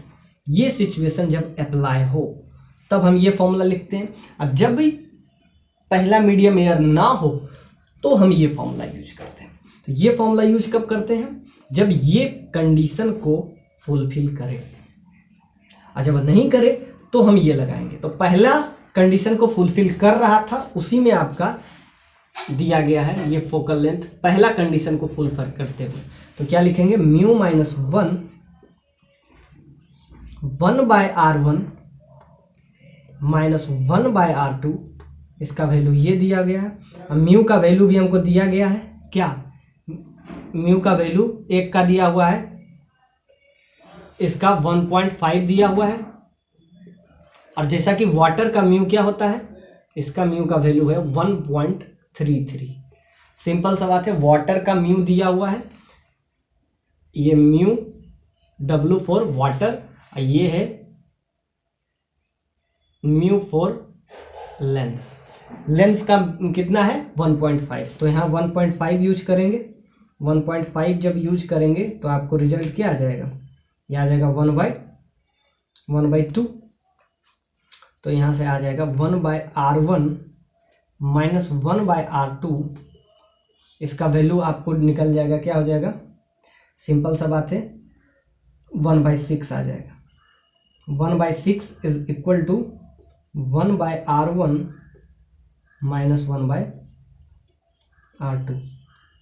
ये सिचुएशन जब अप्लाई हो तब हम ये फॉर्मूला लिखते हैं। अब जब भी पहला मीडियम एयर ना हो तो हम ये फॉर्मूला यूज करते हैं। तो ये फॉर्मूला यूज कब करते हैं, जब ये कंडीशन को फुलफिल करे, और जब नहीं करे तो हम ये लगाएंगे। तो पहला कंडीशन को फुलफिल कर रहा था, उसी में आपका दिया गया है ये फोकल लेंथ, पहला कंडीशन को फुलफिल करते हुए। तो क्या लिखेंगे, μ minus 1 by r1 minus 1 by r2, इसका वैल्यू ये दिया गया है। अब म्यू का वैल्यू भी हमको दिया गया है, क्या, म्यू का वैल्यू 1 का दिया हुआ है, इसका 1.5 दिया हुआ है। और जैसा कि वाटर का म्यू क्या होता है, इसका म्यू का वैल्यू है 1.33। सिंपल सा बात है, वाटर का म्यू दिया हुआ है, ये म्यू W फॉर वाटर, ये है म्यू फॉर लेंस। लेंस का कितना है 1.5, तो यहाँ 1.5 यूज करेंगे। 1.5 जब यूज करेंगे तो आपको रिजल्ट क्या आ जाएगा, ये आ जाएगा 1/2। तो यहाँ से आ जाएगा 1 by r1 minus 1 by r2, इसका वैल्यू आपको निकल जाएगा, क्या हो जाएगा, सिंपल सा बात है 1/6 आ जाएगा। 1/6 is equal to 1 by r1 minus 1 by r2।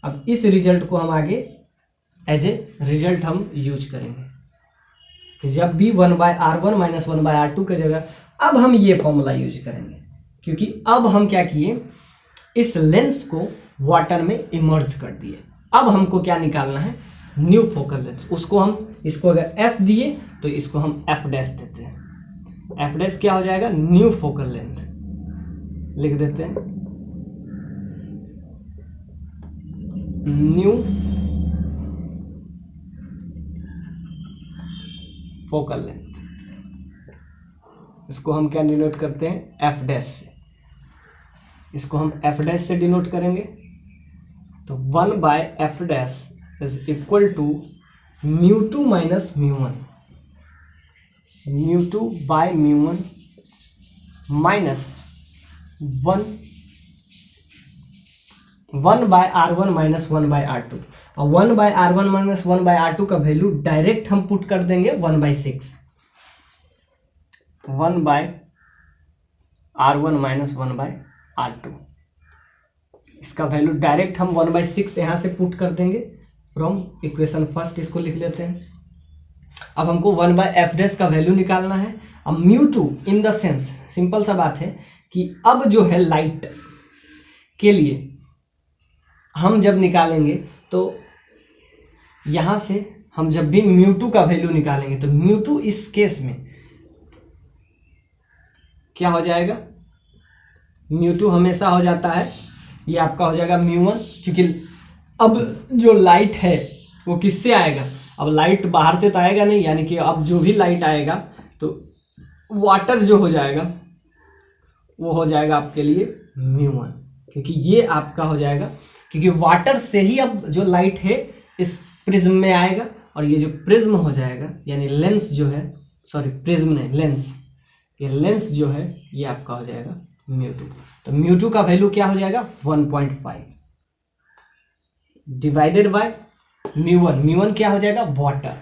अब इस रिजल्ट को हम आगे एज ए रिजल्ट हम यूज करेंगे कि जब भी 1 by r1 minus 1 by r2 की जगह अब हम ये फॉर्मूला यूज करेंगे, क्योंकि अब हम क्या किए, इस लेंस को वाटर में इमर्ज कर दिए। अब हमको क्या निकालना है, न्यू फोकल लेंथ। उसको हम, इसको अगर f दिए तो इसको हम f डैश देते हैं। f डैश क्या हो जाएगा, न्यू फोकल लेंथ लिख देते हैं, न्यू फोकल लेंथ। इसको हम क्या डिनोट करते हैं, एफ डैश से। इसको हम एफ डैश से डिनोट करेंगे। तो 1/f dash is equal to μ2 minus μ1, μ2 by μ1 minus 1/r1 minus 1/r2। और 1/r1 माइनस 1/r2 का वैल्यू डायरेक्ट हम पुट कर देंगे 1/6। 1/r1 माइनस 1/r2, इसका वैल्यू डायरेक्ट हम 1/6 यहां से पुट कर देंगे फ्रॉम इक्वेशन फर्स्ट। इसको लिख लेते हैं। अब हमको 1/f डैश का वैल्यू निकालना है। अब μ2 इन द सेंस, सिंपल सा बात है कि अब जो है लाइट के लिए हम जब निकालेंगे तो यहां से हम जब भी μ2 का वैल्यू निकालेंगे तो μ2 इस केस में क्या हो जाएगा, μ2 हमेशा हो जाता है, ये आपका हो जाएगा μ1, क्योंकि अब जो लाइट है वो किससे आएगा, अब लाइट बाहर से तो आएगा नहीं, यानी कि अब जो भी लाइट आएगा तो वाटर जो हो जाएगा वो हो जाएगा आपके लिए μ1, क्योंकि ये आपका हो जाएगा, क्योंकि वाटर से ही अब जो लाइट है इस प्रिज्म में आएगा, और ये जो प्रिज्म हो जाएगा यानी लेंस जो है, सॉरी प्रिज्म नहीं लेंस, ये लेंस जो है ये आपका हो जाएगा μ2। तो μ2 का वैल्यू क्या हो जाएगा 1.5 डिवाइडेड बाय μ1। μ1 क्या हो जाएगा वाटर,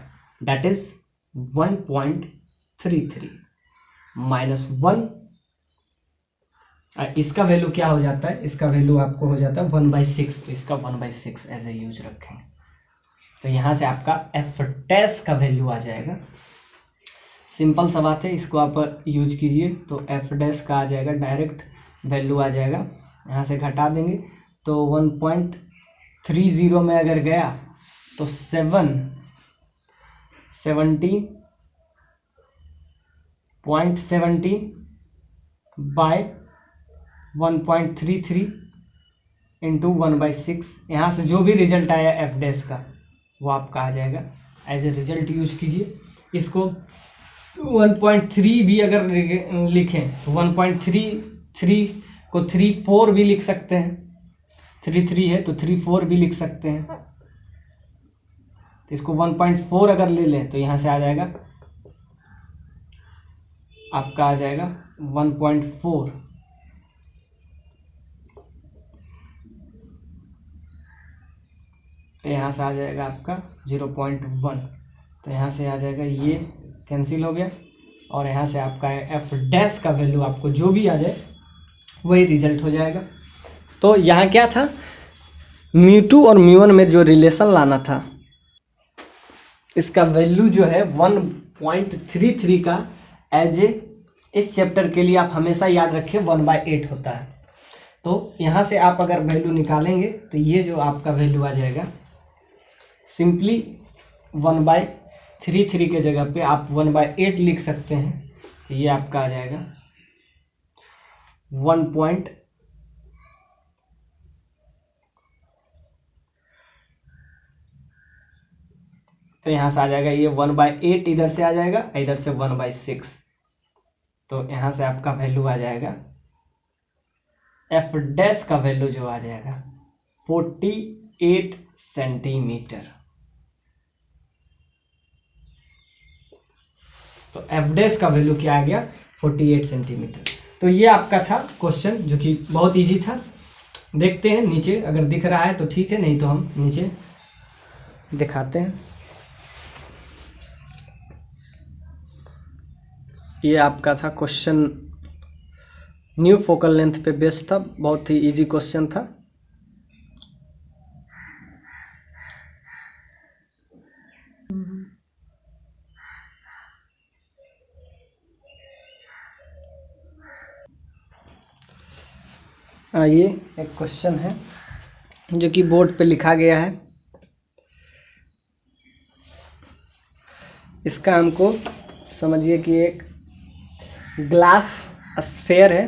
दैट इज 1.33 माइनस 1। इसका वैल्यू क्या हो जाता है, इसका वैल्यू आपको हो जाता है 1/6, तो इसका 1/6 एज ए यूज रखेंगे। तो यहां से आपका एफ डैश का वैल्यू आ जाएगा। सिंपल सा बात है, इसको आप यूज कीजिए। तो एफ डैश का आ जाएगा, डायरेक्ट वैल्यू आ जाएगा, यहाँ से घटा देंगे तो 1.30 में अगर गया तो 17.17 बाय 1.33 इंटू 1/6। यहाँ से जो भी रिजल्ट आया एफ डैश का वो आपका आ जाएगा, एज ए रिजल्ट यूज कीजिए। इसको 1.3 भी अगर लिखें तो 1.33 को 34 भी लिख सकते हैं, 33 है तो 34 भी लिख सकते हैं। तो इसको 1.4 अगर ले लें तो यहाँ से आ जाएगा, आपका आ जाएगा 1.4। यहाँ से आ जाएगा आपका 0.1। तो यहाँ से आ जाएगा, ये कैंसिल हो गया, और यहाँ से आपका एफ डैश का वैल्यू आपको जो भी आ जाए वही रिजल्ट हो जाएगा। तो यहाँ क्या था, μ2 और μ1 में जो रिलेशन लाना था, इसका वैल्यू जो है 1.33 का एज ए, इस चैप्टर के लिए आप हमेशा याद रखें 1/8 होता है। तो यहाँ से आप अगर वैल्यू निकालेंगे तो ये जो आपका वैल्यू आ जाएगा, सिंपली 1/33 के जगह पे आप 1/8 लिख सकते हैं। तो ये आपका आ जाएगा 1. तो यहाँ से आ जाएगा ये 1/8, इधर से आ जाएगा, इधर से 1/6। तो यहाँ से आपका वैल्यू आ जाएगा, एफ डैश का वैल्यू जो आ जाएगा 48 सेंटीमीटर। तो एफ डैश का वैल्यू क्या आ गया 48 सेंटीमीटर। तो ये आपका था क्वेश्चन, जो कि बहुत इजी था। देखते हैं नीचे अगर दिख रहा है तो ठीक है, नहीं तो हम नीचे दिखाते हैं। ये आपका था क्वेश्चन, न्यू फोकल लेंथ पे बेस्ड था, बहुत ही इजी क्वेश्चन था। ये एक क्वेश्चन है जो कि बोर्ड पे लिखा गया है। इसका हमको समझिए कि एक ग्लास स्फेयर है,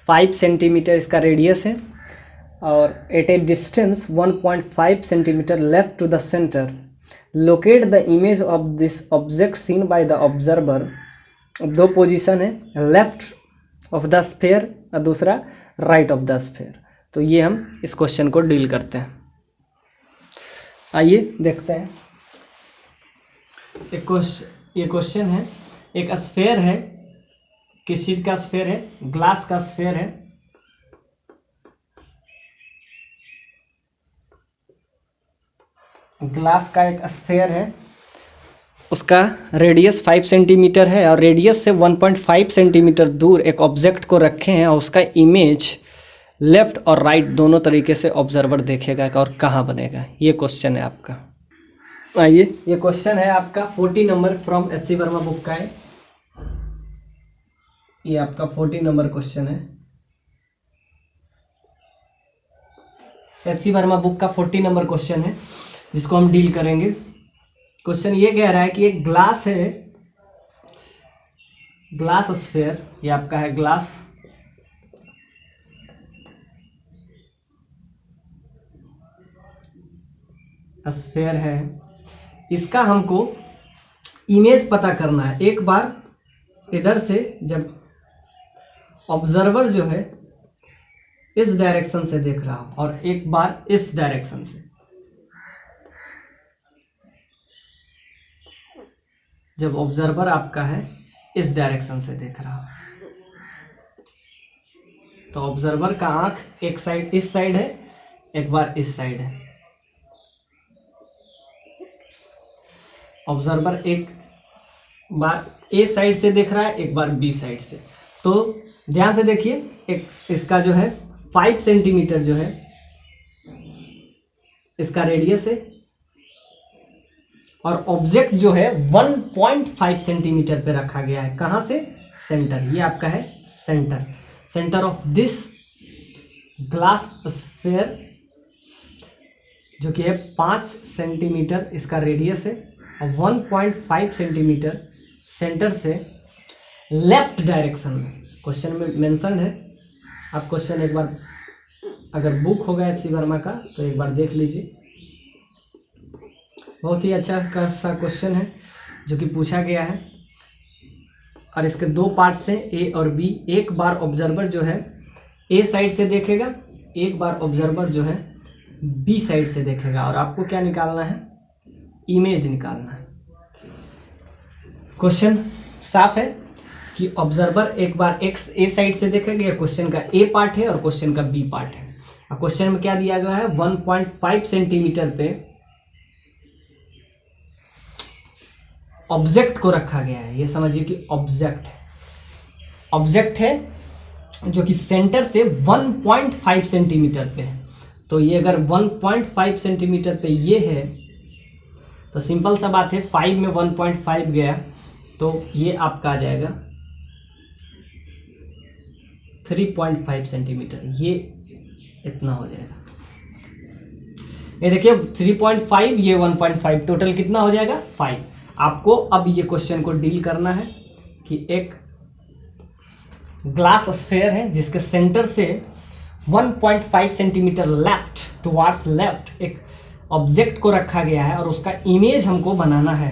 5 सेंटीमीटर इसका रेडियस है, और at a distance 1.5 centimetre left to the centre locate the image of this object seen by the observer दो पोजीशन है, लेफ्ट ऑफ द स्फेयर और दूसरा राइट ऑफ द स्फेयर। तो ये हम इस क्वेश्चन को डील करते हैं। आइए देखते हैं। ये क्वेश्चन है, एक स्फेयर है, किस चीज का स्फेयर है? ग्लास का स्फेयर है। ग्लास का एक स्फेयर है, उसका रेडियस 5 सेंटीमीटर है और रेडियस से 1.5 सेंटीमीटर दूर एक ऑब्जेक्ट को रखे हैं और उसका इमेज लेफ्ट और राइट दोनों तरीके से ऑब्जर्वर देखेगा और कहाँ बनेगा। ये क्वेश्चन है आपका। आइए, ये क्वेश्चन है आपका 40 number from H C Verma book का है। ये आपका 40 नंबर क्वेश्चन है, एच सी वर्मा बुक का 40 नंबर क्वेश्चन है, जिसको हम डील करेंगे। क्वेश्चन ये कह रहा है कि एक ग्लास है, ग्लास स्फेयर, ये आपका है ग्लास स्फेयर है, इसका हमको इमेज पता करना है। एक बार इधर से जब ऑब्जर्वर जो है इस डायरेक्शन से देख रहा हो और एक बार इस डायरेक्शन से, जब ऑब्जर्वर आपका है इस डायरेक्शन से देख रहा हो, तो ऑब्जर्वर का आंख एक साइड इस साइड है, एक बार इस साइड है। ऑब्जर्वर एक बार ए साइड से देख रहा है, एक बार बी साइड से। तो ध्यान से देखिए, एक इसका जो है 5 सेंटीमीटर जो है इसका रेडियस है और ऑब्जेक्ट जो है 1.5 सेंटीमीटर पे रखा गया है। कहां से? सेंटर। ये आपका है centre, centre of this glass sphere, जो कि है 5 सेंटीमीटर इसका रेडियस है और 1.5 सेंटीमीटर सेंटर से लेफ्ट डायरेक्शन में। क्वेश्चन में मेंशन है, आप क्वेश्चन एक बार अगर बुक होगा एच सी वर्मा का तो एक बार देख लीजिए। बहुत ही अच्छा सा क्वेश्चन है जो कि पूछा गया है और इसके दो पार्ट्स हैं, ए और बी। एक बार ऑब्जर्वर जो है ए साइड से देखेगा, एक बार ऑब्जर्वर जो है बी साइड से देखेगा और आपको क्या निकालना है? इमेज निकालना है। क्वेश्चन साफ है कि ऑब्जर्वर एक बार एक्स ए साइड से देखेगा। क्वेश्चन का ए पार्ट है और क्वेश्चन का बी पार्ट है। और क्वेश्चन में क्या दिया गया है? 1.5 सेंटीमीटर पे ऑब्जेक्ट को रखा गया है। ये समझिए कि ऑब्जेक्ट है, ऑब्जेक्ट है जो कि सेंटर से 1.5 सेंटीमीटर पे है। तो ये अगर 1.5 सेंटीमीटर पे ये है तो सिंपल सा बात है, 5 में 1.5 गया तो ये आपका आ जाएगा 3.5 सेंटीमीटर। ये इतना हो जाएगा। ये देखिए 3.5, ये 1.5, टोटल कितना हो जाएगा? 5। आपको अब ये क्वेश्चन को डील करना है कि एक ग्लास स्फेयर है जिसके सेंटर से 1.5 सेंटीमीटर लेफ्ट टुवार्ड्स लेफ्ट एक ऑब्जेक्ट को रखा गया है और उसका इमेज हमको बनाना है।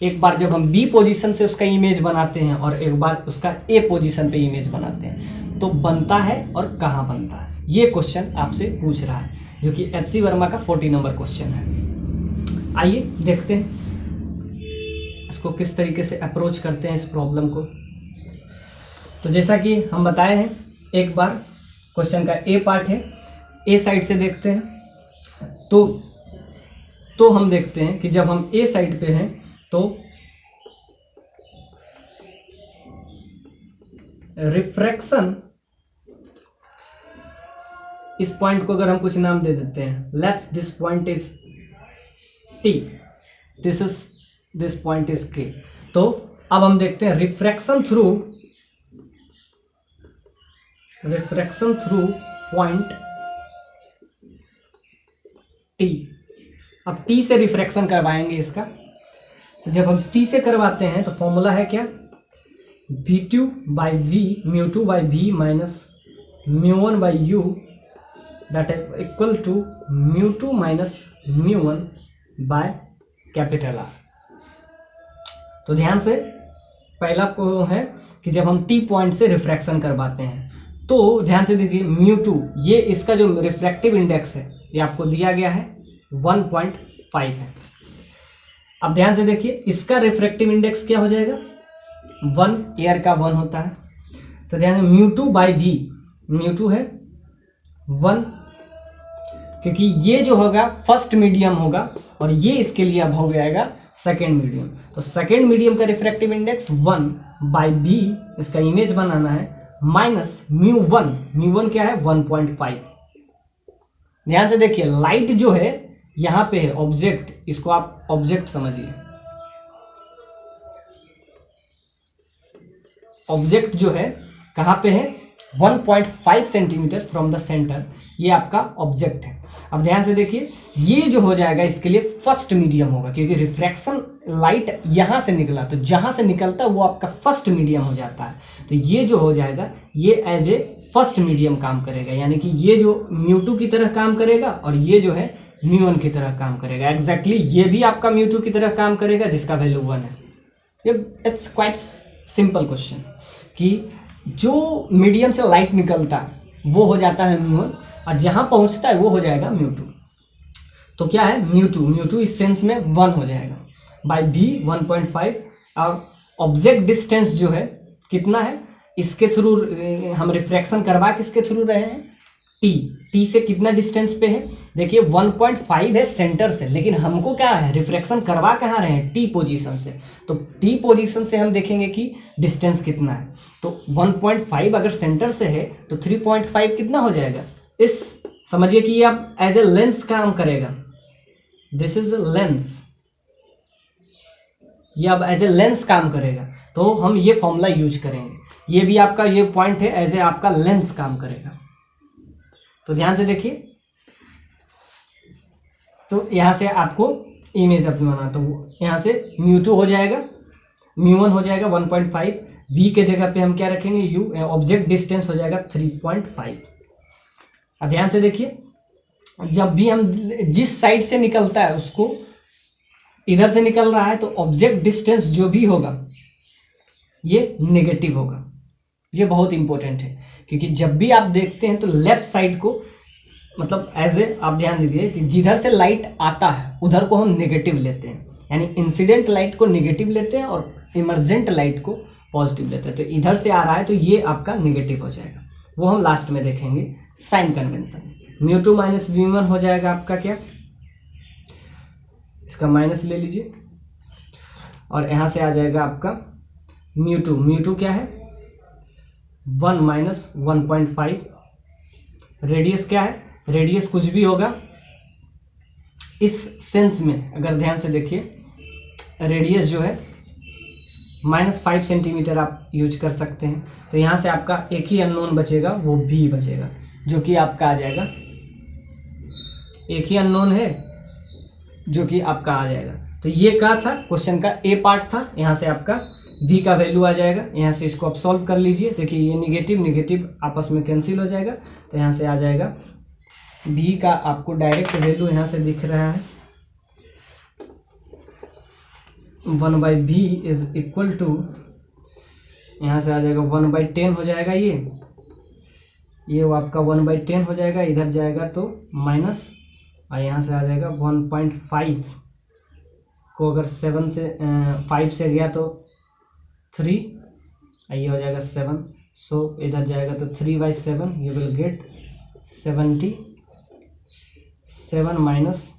एक बार जब हम बी पोजीशन से उसका इमेज बनाते हैं और एक बार उसका ए पोजीशन पे इमेज बनाते हैं तो बनता है और कहाँ बनता है, ये क्वेश्चन आपसे पूछ रहा है, जो कि एच सी वर्मा का 40 नंबर क्वेश्चन है। आइए देखते हैं इसको किस तरीके से अप्रोच करते हैं इस प्रॉब्लम को। तो जैसा कि हम बताए हैं, एक बार क्वेश्चन का ए पार्ट है, ए साइड से देखते हैं। तो हम देखते हैं कि जब हम ए साइड पे हैं तो रिफ्रैक्शन, इस पॉइंट को अगर हम कुछ नाम दे देते हैं, let's this point is T, this point is के। तो अब हम देखते हैं रिफ्रैक्शन थ्रू पॉइंट टी। अब टी से रिफ्रैक्शन करवाएंगे इसका। तो जब हम टी से करवाते हैं तो फॉर्मूला है क्या? v2 by V, μ2 by V minus μ1 by U, that is equal to μ2 minus μ1 by capital R. तो ध्यान से पहला को है कि जब हम टी पॉइंट से रिफ्रैक्शन करवाते हैं तो ध्यान से दीजिए μ2 ये इसका जो रिफ्रैक्टिव इंडेक्स है ये आपको दिया गया है 1.5 है। अब ध्यान से देखिए इसका रिफ्रैक्टिव इंडेक्स क्या हो जाएगा 1, एयर का 1 होता है तो ध्यान μ2/v μ2 है 1 क्योंकि ये जो होगा फर्स्ट मीडियम होगा और ये इसके लिए अब हो जाएगा सेकेंड मीडियम। तो सेकेंड मीडियम का रिफ्रैक्टिव इंडेक्स 1/b इसका इमेज बनाना है माइनस μ1 क्या है 1.5। ध्यान से देखिए लाइट जो है यहां पे है ऑब्जेक्ट, इसको आप ऑब्जेक्ट समझिए। ऑब्जेक्ट जो है कहां पे है 1.5 सेंटीमीटर फ्रॉम द सेंटर, ये आपका ऑब्जेक्ट है। अब ध्यान से देखिए ये जो हो जाएगा इसके लिए फर्स्ट मीडियम होगा क्योंकि रिफ्रैक्शन लाइट यहां से निकला तो जहां से निकलता है वो आपका फर्स्ट मीडियम हो जाता है। तो ये जो हो जाएगा ये एज ए फर्स्ट मीडियम काम करेगा, यानी कि ये जो μ2 की तरह काम करेगा और ये जो है μ1 की तरह काम करेगा। एग्जैक्टली ये भी आपका μ2 की तरह काम करेगा जिसका वैल्यू 1 है। इट्स क्वाइट सिंपल क्वेश्चन कि जो मीडियम से लाइट निकलता है वो हो जाता है μ1 और जहां पहुंचता है वो हो जाएगा μ2। तो क्या है μ2 इस सेंस में 1 हो जाएगा बाय b 1.5। और ऑब्जेक्ट डिस्टेंस जो है कितना है, इसके थ्रू हम रिफ्रैक्शन करवा किसके थ्रू रहे हैं टी से कितना डिस्टेंस पे है देखिए 1.5 है सेंटर से, लेकिन हमको क्या है रिफ्रैक्शन करवा कहाँ रहे हैं टी पोजीशन से। तो टी पोजीशन से हम देखेंगे कि डिस्टेंस कितना है। तो 1.5 अगर सेंटर से है तो 3.5 कितना हो जाएगा, इस समझिए कि ये अब एज ए लेंस काम करेगा। दिस इज लेंस, ये अब एज ए लेंस काम करेगा तो हम ये फॉर्मूला यूज करेंगे। ये भी आपका ये पॉइंट है एज ए आपका लेंस काम करेगा। तो ध्यान से देखिए, तो यहां से आपको इमेज अपनी बनाना, तो यहां से μ2 हो जाएगा, μ1 हो जाएगा 1.5, v के जगह पे हम क्या रखेंगे u, ऑब्जेक्ट डिस्टेंस हो जाएगा 3.5। अब ध्यान से देखिए जब भी हम जिस साइड से निकलता है उसको इधर से निकल रहा है तो ऑब्जेक्ट डिस्टेंस जो भी होगा ये नेगेटिव होगा। ये बहुत इंपॉर्टेंट है क्योंकि जब भी आप देखते हैं तो लेफ्ट साइड को मतलब एज ए आप ध्यान दीजिए कि जिधर से लाइट आता है उधर को हम नेगेटिव लेते हैं, यानी इंसिडेंट लाइट को नेगेटिव लेते हैं और इमर्जेंट लाइट को पॉजिटिव लेते हैं। तो इधर से आ रहा है तो ये आपका नेगेटिव हो जाएगा, वो हम लास्ट में देखेंगे साइन कन्वेंशन। μ2 माइनस v1 हो जाएगा आपका क्या, इसका माइनस ले लीजिए और यहां से आ जाएगा आपका μ2 क्या है 1 माइनस 1.5। रेडियस क्या है, रेडियस कुछ भी होगा इस सेंस में, अगर ध्यान से देखिए रेडियस जो है -5 सेंटीमीटर आप यूज कर सकते हैं। तो यहाँ से आपका एक ही अननोन बचेगा, वो b बचेगा, जो कि आपका आ जाएगा, एक ही अननोन है जो कि आपका आ जाएगा। तो ये क्या था क्वेश्चन का ए पार्ट था, यहाँ से आपका v का वैल्यू आ जाएगा। यहाँ से इसको आप सॉल्व कर लीजिए, देखिए ये नेगेटिव आपस में कैंसिल हो जाएगा। तो यहाँ से आ जाएगा v का आपको डायरेक्ट वैल्यू यहाँ से दिख रहा है 1/b इज इक्वल टू, यहाँ से आ जाएगा 1/10 हो जाएगा। ये वो आपका 1/10 हो जाएगा, इधर जाएगा तो माइनस, और यहाँ से आ जाएगा 1.5 को अगर 5 से गया तो 3, ये हो जाएगा 7, सो इधर जाएगा तो 3/7 यू विल गेट 70, 7 माइनस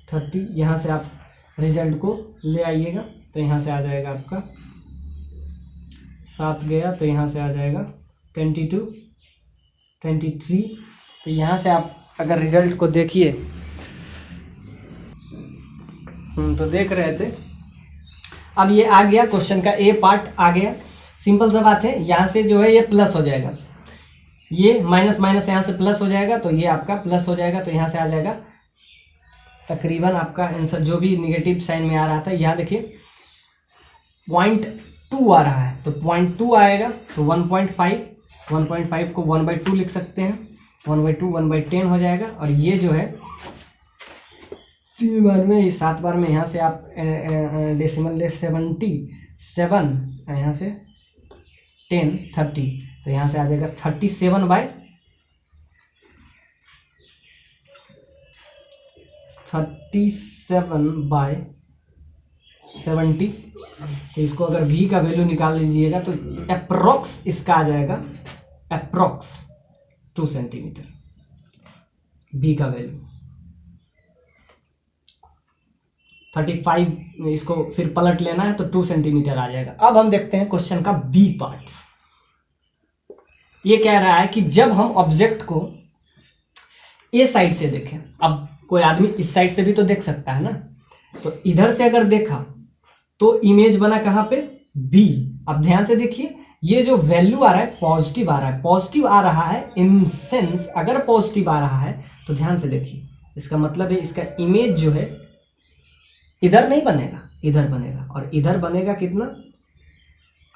30। यहाँ से आप रिजल्ट को ले आइएगा, तो यहाँ से आ जाएगा आपका 7 गया, तो यहाँ से आ जाएगा 22, 23। तो यहाँ से आप अगर रिजल्ट को देखिए तो देख रहे थे, अब ये आ गया क्वेश्चन का ए पार्ट आ गया। सिंपल सा बात है, यहाँ से जो है ये प्लस हो जाएगा, ये माइनस माइनस यहाँ से प्लस हो जाएगा, तो ये आपका प्लस हो जाएगा। तो यहाँ से आ जाएगा तकरीबन आपका आंसर जो भी नेगेटिव साइन में आ रहा था, यहाँ देखिए 0.2 आ रहा है, तो 0.2 आएगा। तो 1.5 को 1/2 लिख सकते हैं, 1/2 1/10 हो जाएगा। और ये जो है 3 बार में 7 बार में यहाँ से आप डेसिमल ले 77, यहाँ से 10 30, तो यहाँ से आ जाएगा 37/70। तो इसको अगर v का वैल्यू निकाल लीजिएगा तो अप्रोक्स इसका आ जाएगा अप्रोक्स 2 सेंटीमीटर v का वैल्यू 35। इसको फिर पलट लेना है तो 2 सेंटीमीटर आ जाएगा। अब हम देखते हैं क्वेश्चन का बी पार्ट्स। ये कह रहा है कि जब हम ऑब्जेक्ट को ए साइड से देखें, अब कोई आदमी इस साइड से भी तो देख सकता है ना, तो इधर से अगर देखा तो इमेज बना कहाँ पे, बी। अब ध्यान से देखिए, ये जो वैल्यू आ रहा है पॉजिटिव आ रहा है, पॉजिटिव आ रहा है इन सेंस, अगर पॉजिटिव आ रहा है तो ध्यान से देखिए, इसका मतलब है इसका इमेज जो है इधर नहीं बनेगा, इधर बनेगा। और इधर बनेगा कितना,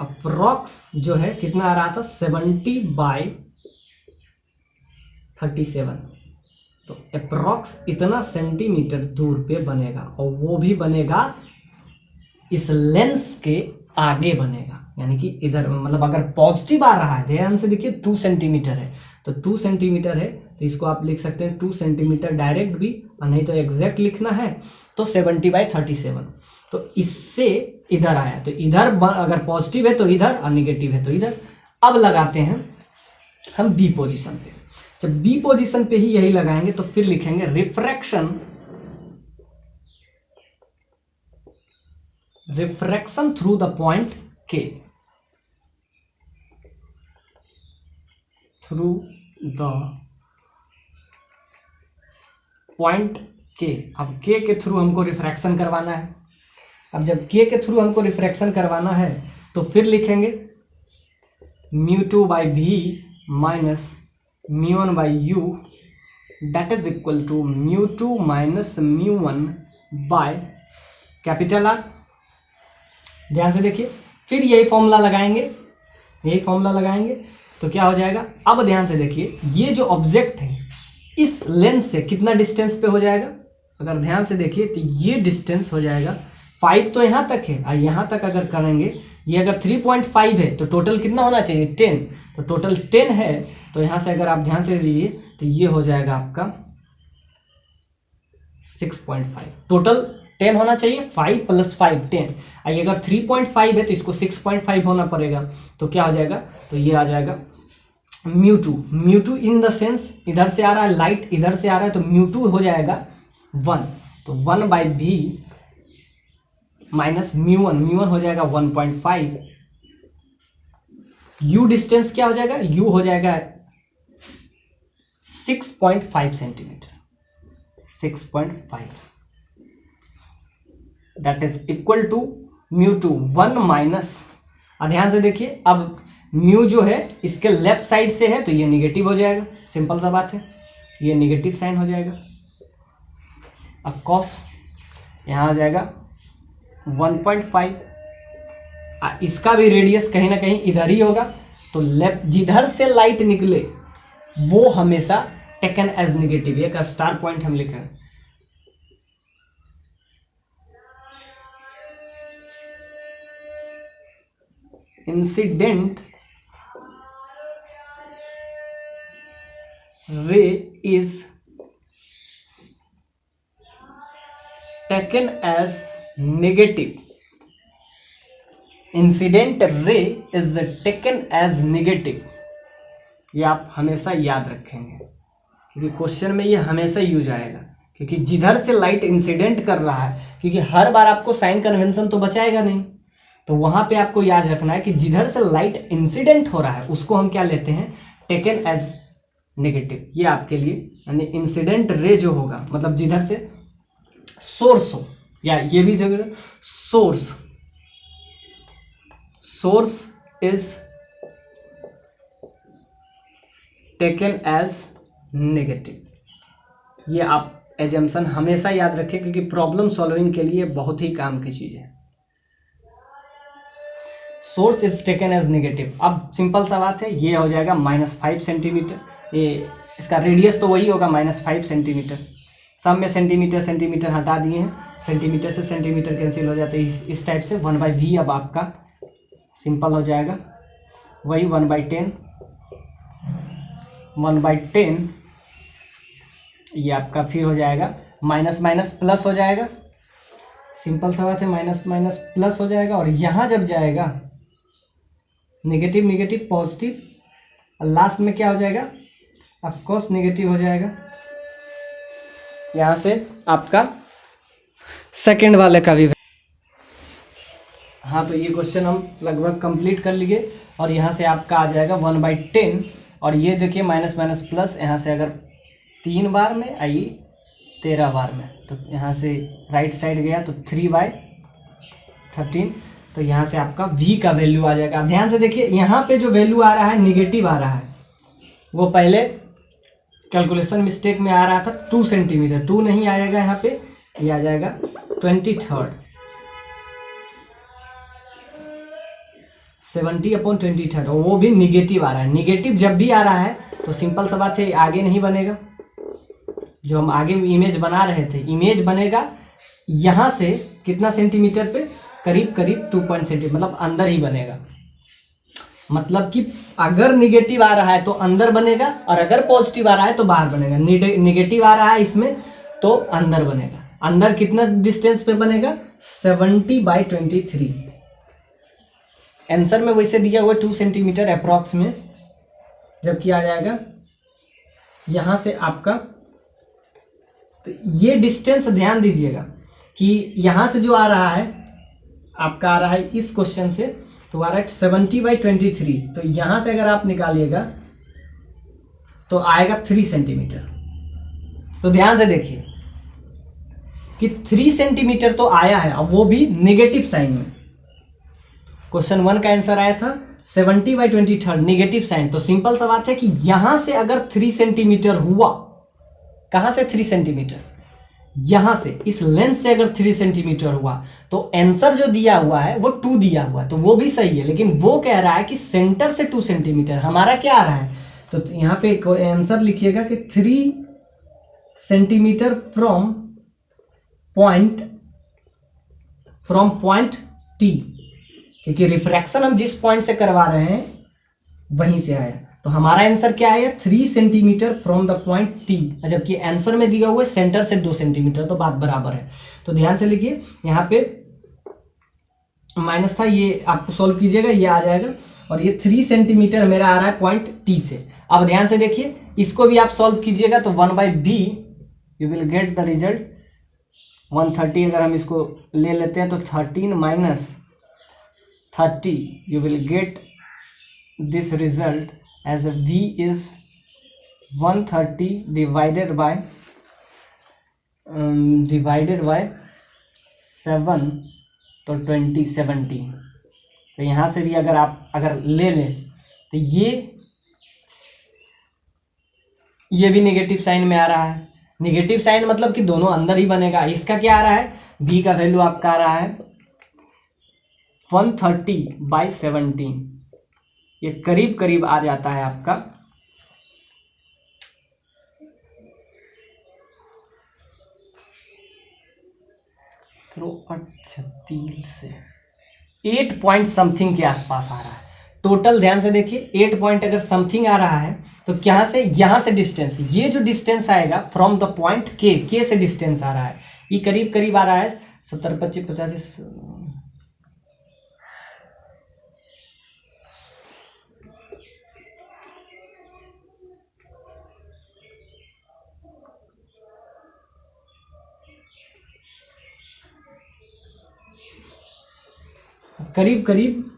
अप्रोक्स जो है कितना आ रहा था 70/37, तो अप्रोक्स इतना सेंटीमीटर दूर पे बनेगा, और वो भी बनेगा इस लेंस के आगे बनेगा, यानी कि इधर, मतलब अगर पॉजिटिव आ रहा है, ध्यान से देखिए 2 सेंटीमीटर है, तो 2 सेंटीमीटर है तो इसको आप लिख सकते हैं 2 सेंटीमीटर डायरेक्ट भी, और नहीं तो एग्जैक्ट लिखना है तो 70/37। तो इससे इधर आया, तो इधर अगर पॉजिटिव है तो इधर, और निगेटिव है तो इधर। अब लगाते हैं हम बी पोजीशन पे। जब बी पोजीशन पे ही यही लगाएंगे तो फिर लिखेंगे रिफ्रैक्शन थ्रू द पॉइंट के, थ्रू द पॉइंट के। अब के थ्रू हमको रिफ्रैक्शन करवाना है। अब जब के थ्रू हमको रिफ्रैक्शन करवाना है तो फिर लिखेंगे μ2/v minus μ1/u that is equal to μ2 minus μ1/R। ध्यान से देखिए, फिर यही फॉर्मूला लगाएंगे, तो क्या हो जाएगा। अब ध्यान से देखिए, ये जो ऑब्जेक्ट है इस लेंस से कितना डिस्टेंस पे हो जाएगा, अगर ध्यान से देखिए तो ये डिस्टेंस हो जाएगा 5, तो यहाँ तक है, और यहाँ तक अगर करेंगे, ये अगर 3.5 है तो टोटल कितना होना चाहिए 10, तो टोटल 10 है, तो यहाँ से अगर आप ध्यान से दीजिए तो ये हो जाएगा आपका 6.5। टोटल 10 होना चाहिए, 5 + 5 10, और ये अगर 3.5 है तो इसको 6.5 होना पड़ेगा, तो क्या हो जाएगा, तो ये आ जाएगा μ2 इन द सेंस, इधर से आ रहा है लाइट, इधर से आ रहा है, तो μ2 हो जाएगा 1, तो 1/v माइनस μ1 हो जाएगा 1.5। u डिस्टेंस क्या हो जाएगा, u हो जाएगा 6.5 centimetre, 6.5, that is equal to μ2 1 minus, ध्यान से देखिए, अब म्यू जो है इसके लेफ्ट साइड से है तो ये निगेटिव हो जाएगा, सिंपल सा बात है, ये निगेटिव साइन हो जाएगा। ऑफ कोर्स यहाँ आ जाएगा 1.5, इसका भी रेडियस कहीं ना कहीं इधर ही होगा, तो लेफ्ट जिधर से लाइट निकले वो हमेशा टेकन एज निगेटिव, ये का स्टार पॉइंट हम लिख रहे हैं। Incident ray is taken as negative, incident ray is taken as negative, ये आप हमेशा याद रखेंगे क्योंकि क्वेश्चन में ये हमेशा यूज आएगा, क्योंकि जिधर से लाइट इंसिडेंट कर रहा है, क्योंकि हर बार आपको साइन कन्वेंशन तो बचाएगा नहीं, तो वहां पे आपको याद रखना है कि जिधर से लाइट इंसिडेंट हो रहा है उसको हम क्या लेते हैं, टेकन एज नेगेटिव। ये आपके लिए, यानी इंसिडेंट रे जो होगा, मतलब जिधर से सोर्स हो, या ये भी जगह source is taken as negative. ये आप एजम्पशन हमेशा याद रखें क्योंकि प्रॉब्लम सॉल्विंग के लिए बहुत ही काम की चीज है। Source is taken as negative. अब सिंपल सा बात है, ये हो जाएगा -5 सेंटीमीटर, ये इसका रेडियस तो वही होगा -5 सेंटीमीटर, सब में सेंटीमीटर सेंटीमीटर हटा दिए हैं, सेंटीमीटर से सेंटीमीटर कैंसिल हो जाते हैं। इस टाइप से 1/v अब आपका सिंपल हो जाएगा। वही 1/10 ये आपका फिर हो जाएगा माइनस माइनस प्लस हो जाएगा। सिंपल सा बात है, माइनस माइनस प्लस हो जाएगा। और यहाँ जब जाएगा नेगेटिव नेगेटिव पॉजिटिव, और लास्ट में क्या हो जाएगा, ऑफ कोर्स नेगेटिव हो जाएगा। यहाँ से आपका सेकंड वाले का भी। हाँ, तो ये क्वेश्चन हम लगभग कंप्लीट कर लिए। और यहाँ से आपका आ जाएगा 1/10। और ये देखिए माइनस माइनस प्लस, यहाँ से अगर 3 बार में आई 13 बार में, तो यहाँ से राइट साइड गया तो 3/13। तो यहाँ से आपका v का वैल्यू आ जाएगा। ध्यान से देखिए, यहाँ पे जो वैल्यू आ रहा है निगेटिव आ रहा है, वो पहले कैलकुलेशन मिस्टेक में आ रहा था 2 सेंटीमीटर। 2 नहीं आएगा यहाँ पे, ये आ जाएगा 23rd 70/23, और वो भी निगेटिव आ रहा है। निगेटिव जब भी आ रहा है तो सिंपल सा बात है, आगे नहीं बनेगा। जो हम आगे इमेज बना रहे थे, इमेज बनेगा यहाँ से कितना सेंटीमीटर पे, करीब करीब 2 सेंटीमीटर, मतलब अंदर ही बनेगा। मतलब कि अगर निगेटिव आ रहा है तो अंदर बनेगा, और अगर पॉजिटिव आ रहा है तो बाहर बनेगा। निगेटिव आ रहा है इसमें तो अंदर बनेगा। अंदर कितना डिस्टेंस पे बनेगा, 70/23। आंसर में वैसे दिया हुआ 2 सेंटीमीटर अप्रॉक्स में, जबकि आ जाएगा यहाँ से आपका। तो ये डिस्टेंस ध्यान दीजिएगा कि यहाँ से जो आ रहा है आपका, आ रहा है इस क्वेश्चन से, तो आ रहा है 70/23। तो यहाँ से अगर आप निकालिएगा तो आएगा 3 सेंटीमीटर। तो ध्यान से देखिए कि 3 सेंटीमीटर तो आया है, अब वो भी नेगेटिव साइन में। क्वेश्चन 1 का आंसर आया था 70/23 नेगेटिव साइन। तो सिंपल सा बात है कि यहां से अगर 3 सेंटीमीटर हुआ, कहां से 3 सेंटीमीटर, यहां से इस लेंस से अगर 3 सेंटीमीटर हुआ, तो आंसर जो दिया हुआ है वो 2 दिया हुआ है, तो वो भी सही है। लेकिन वो कह रहा है कि सेंटर से 2 सेंटीमीटर, हमारा क्या आ रहा है, तो यहाँ पे आंसर लिखिएगा कि 3 सेंटीमीटर फ्रॉम पॉइंट टी, क्योंकि रिफ्रैक्शन हम जिस पॉइंट से करवा रहे हैं वहीं से आया। तो हमारा आंसर क्या आया, 3 centimetre from the point T, जबकि आंसर में दिया हुआ है सेंटर से 2 सेंटीमीटर, तो बात बराबर है। तो ध्यान से लिखिए, यहाँ पे माइनस था, ये आप सॉल्व कीजिएगा, ये आ जाएगा। और ये 3 सेंटीमीटर मेरा आ रहा है पॉइंट टी से। अब ध्यान से देखिए, इसको भी आप सॉल्व कीजिएगा तो 1/b you will get the result 130। अगर हम इसको ले लेते हैं तो 13 - 30 you will get this result as a v is 130 divided by 7, तो 17। तो यहाँ से भी अगर आप ले लें तो ये भी नेगेटिव साइन में आ रहा है। नेगेटिव साइन मतलब कि दोनों अंदर ही बनेगा। इसका क्या आ रहा है, b का वैल्यू आपका आ रहा है 130/17, ये करीब करीब आ जाता है आपका 36 से 8 पॉइंट समथिंग के आसपास आ रहा है टोटल। ध्यान से देखिए, 8 पॉइंट अगर समथिंग आ रहा है तो क्या से, यहां से डिस्टेंस, ये जो डिस्टेंस आएगा फ्रॉम द पॉइंट के से डिस्टेंस आ रहा है, ये करीब करीब आ रहा है 70, 25, 85। करीब करीब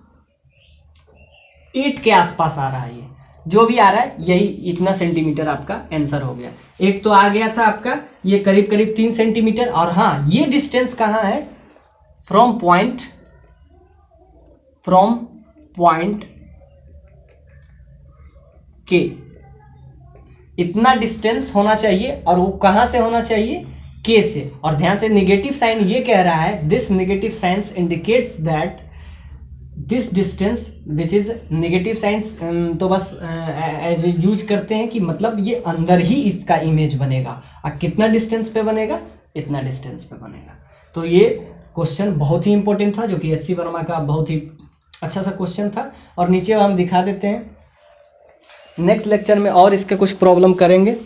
8 के आसपास आ रहा है। ये जो भी आ रहा है यही इतना सेंटीमीटर आपका आंसर हो गया। एक तो आ गया था आपका ये करीब करीब 3 सेंटीमीटर। और हाँ, ये डिस्टेंस कहाँ है, फ्रॉम पॉइंट के, इतना डिस्टेंस होना चाहिए। और वो कहां से होना चाहिए, के से। और ध्यान से नेगेटिव साइन ये कह रहा है, this negative science indicates that this distance which is negative science, तो बस एज यूज करते हैं कि मतलब ये अंदर ही इसका इमेज बनेगा। और कितना डिस्टेंस पे बनेगा, इतना डिस्टेंस पे बनेगा। तो ये क्वेश्चन बहुत ही इंपॉर्टेंट था, जो कि एचसी वर्मा का बहुत ही अच्छा सा क्वेश्चन था। और नीचे हम दिखा देते हैं, नेक्स्ट लेक्चर में और इसके कुछ प्रॉब्लम करेंगे।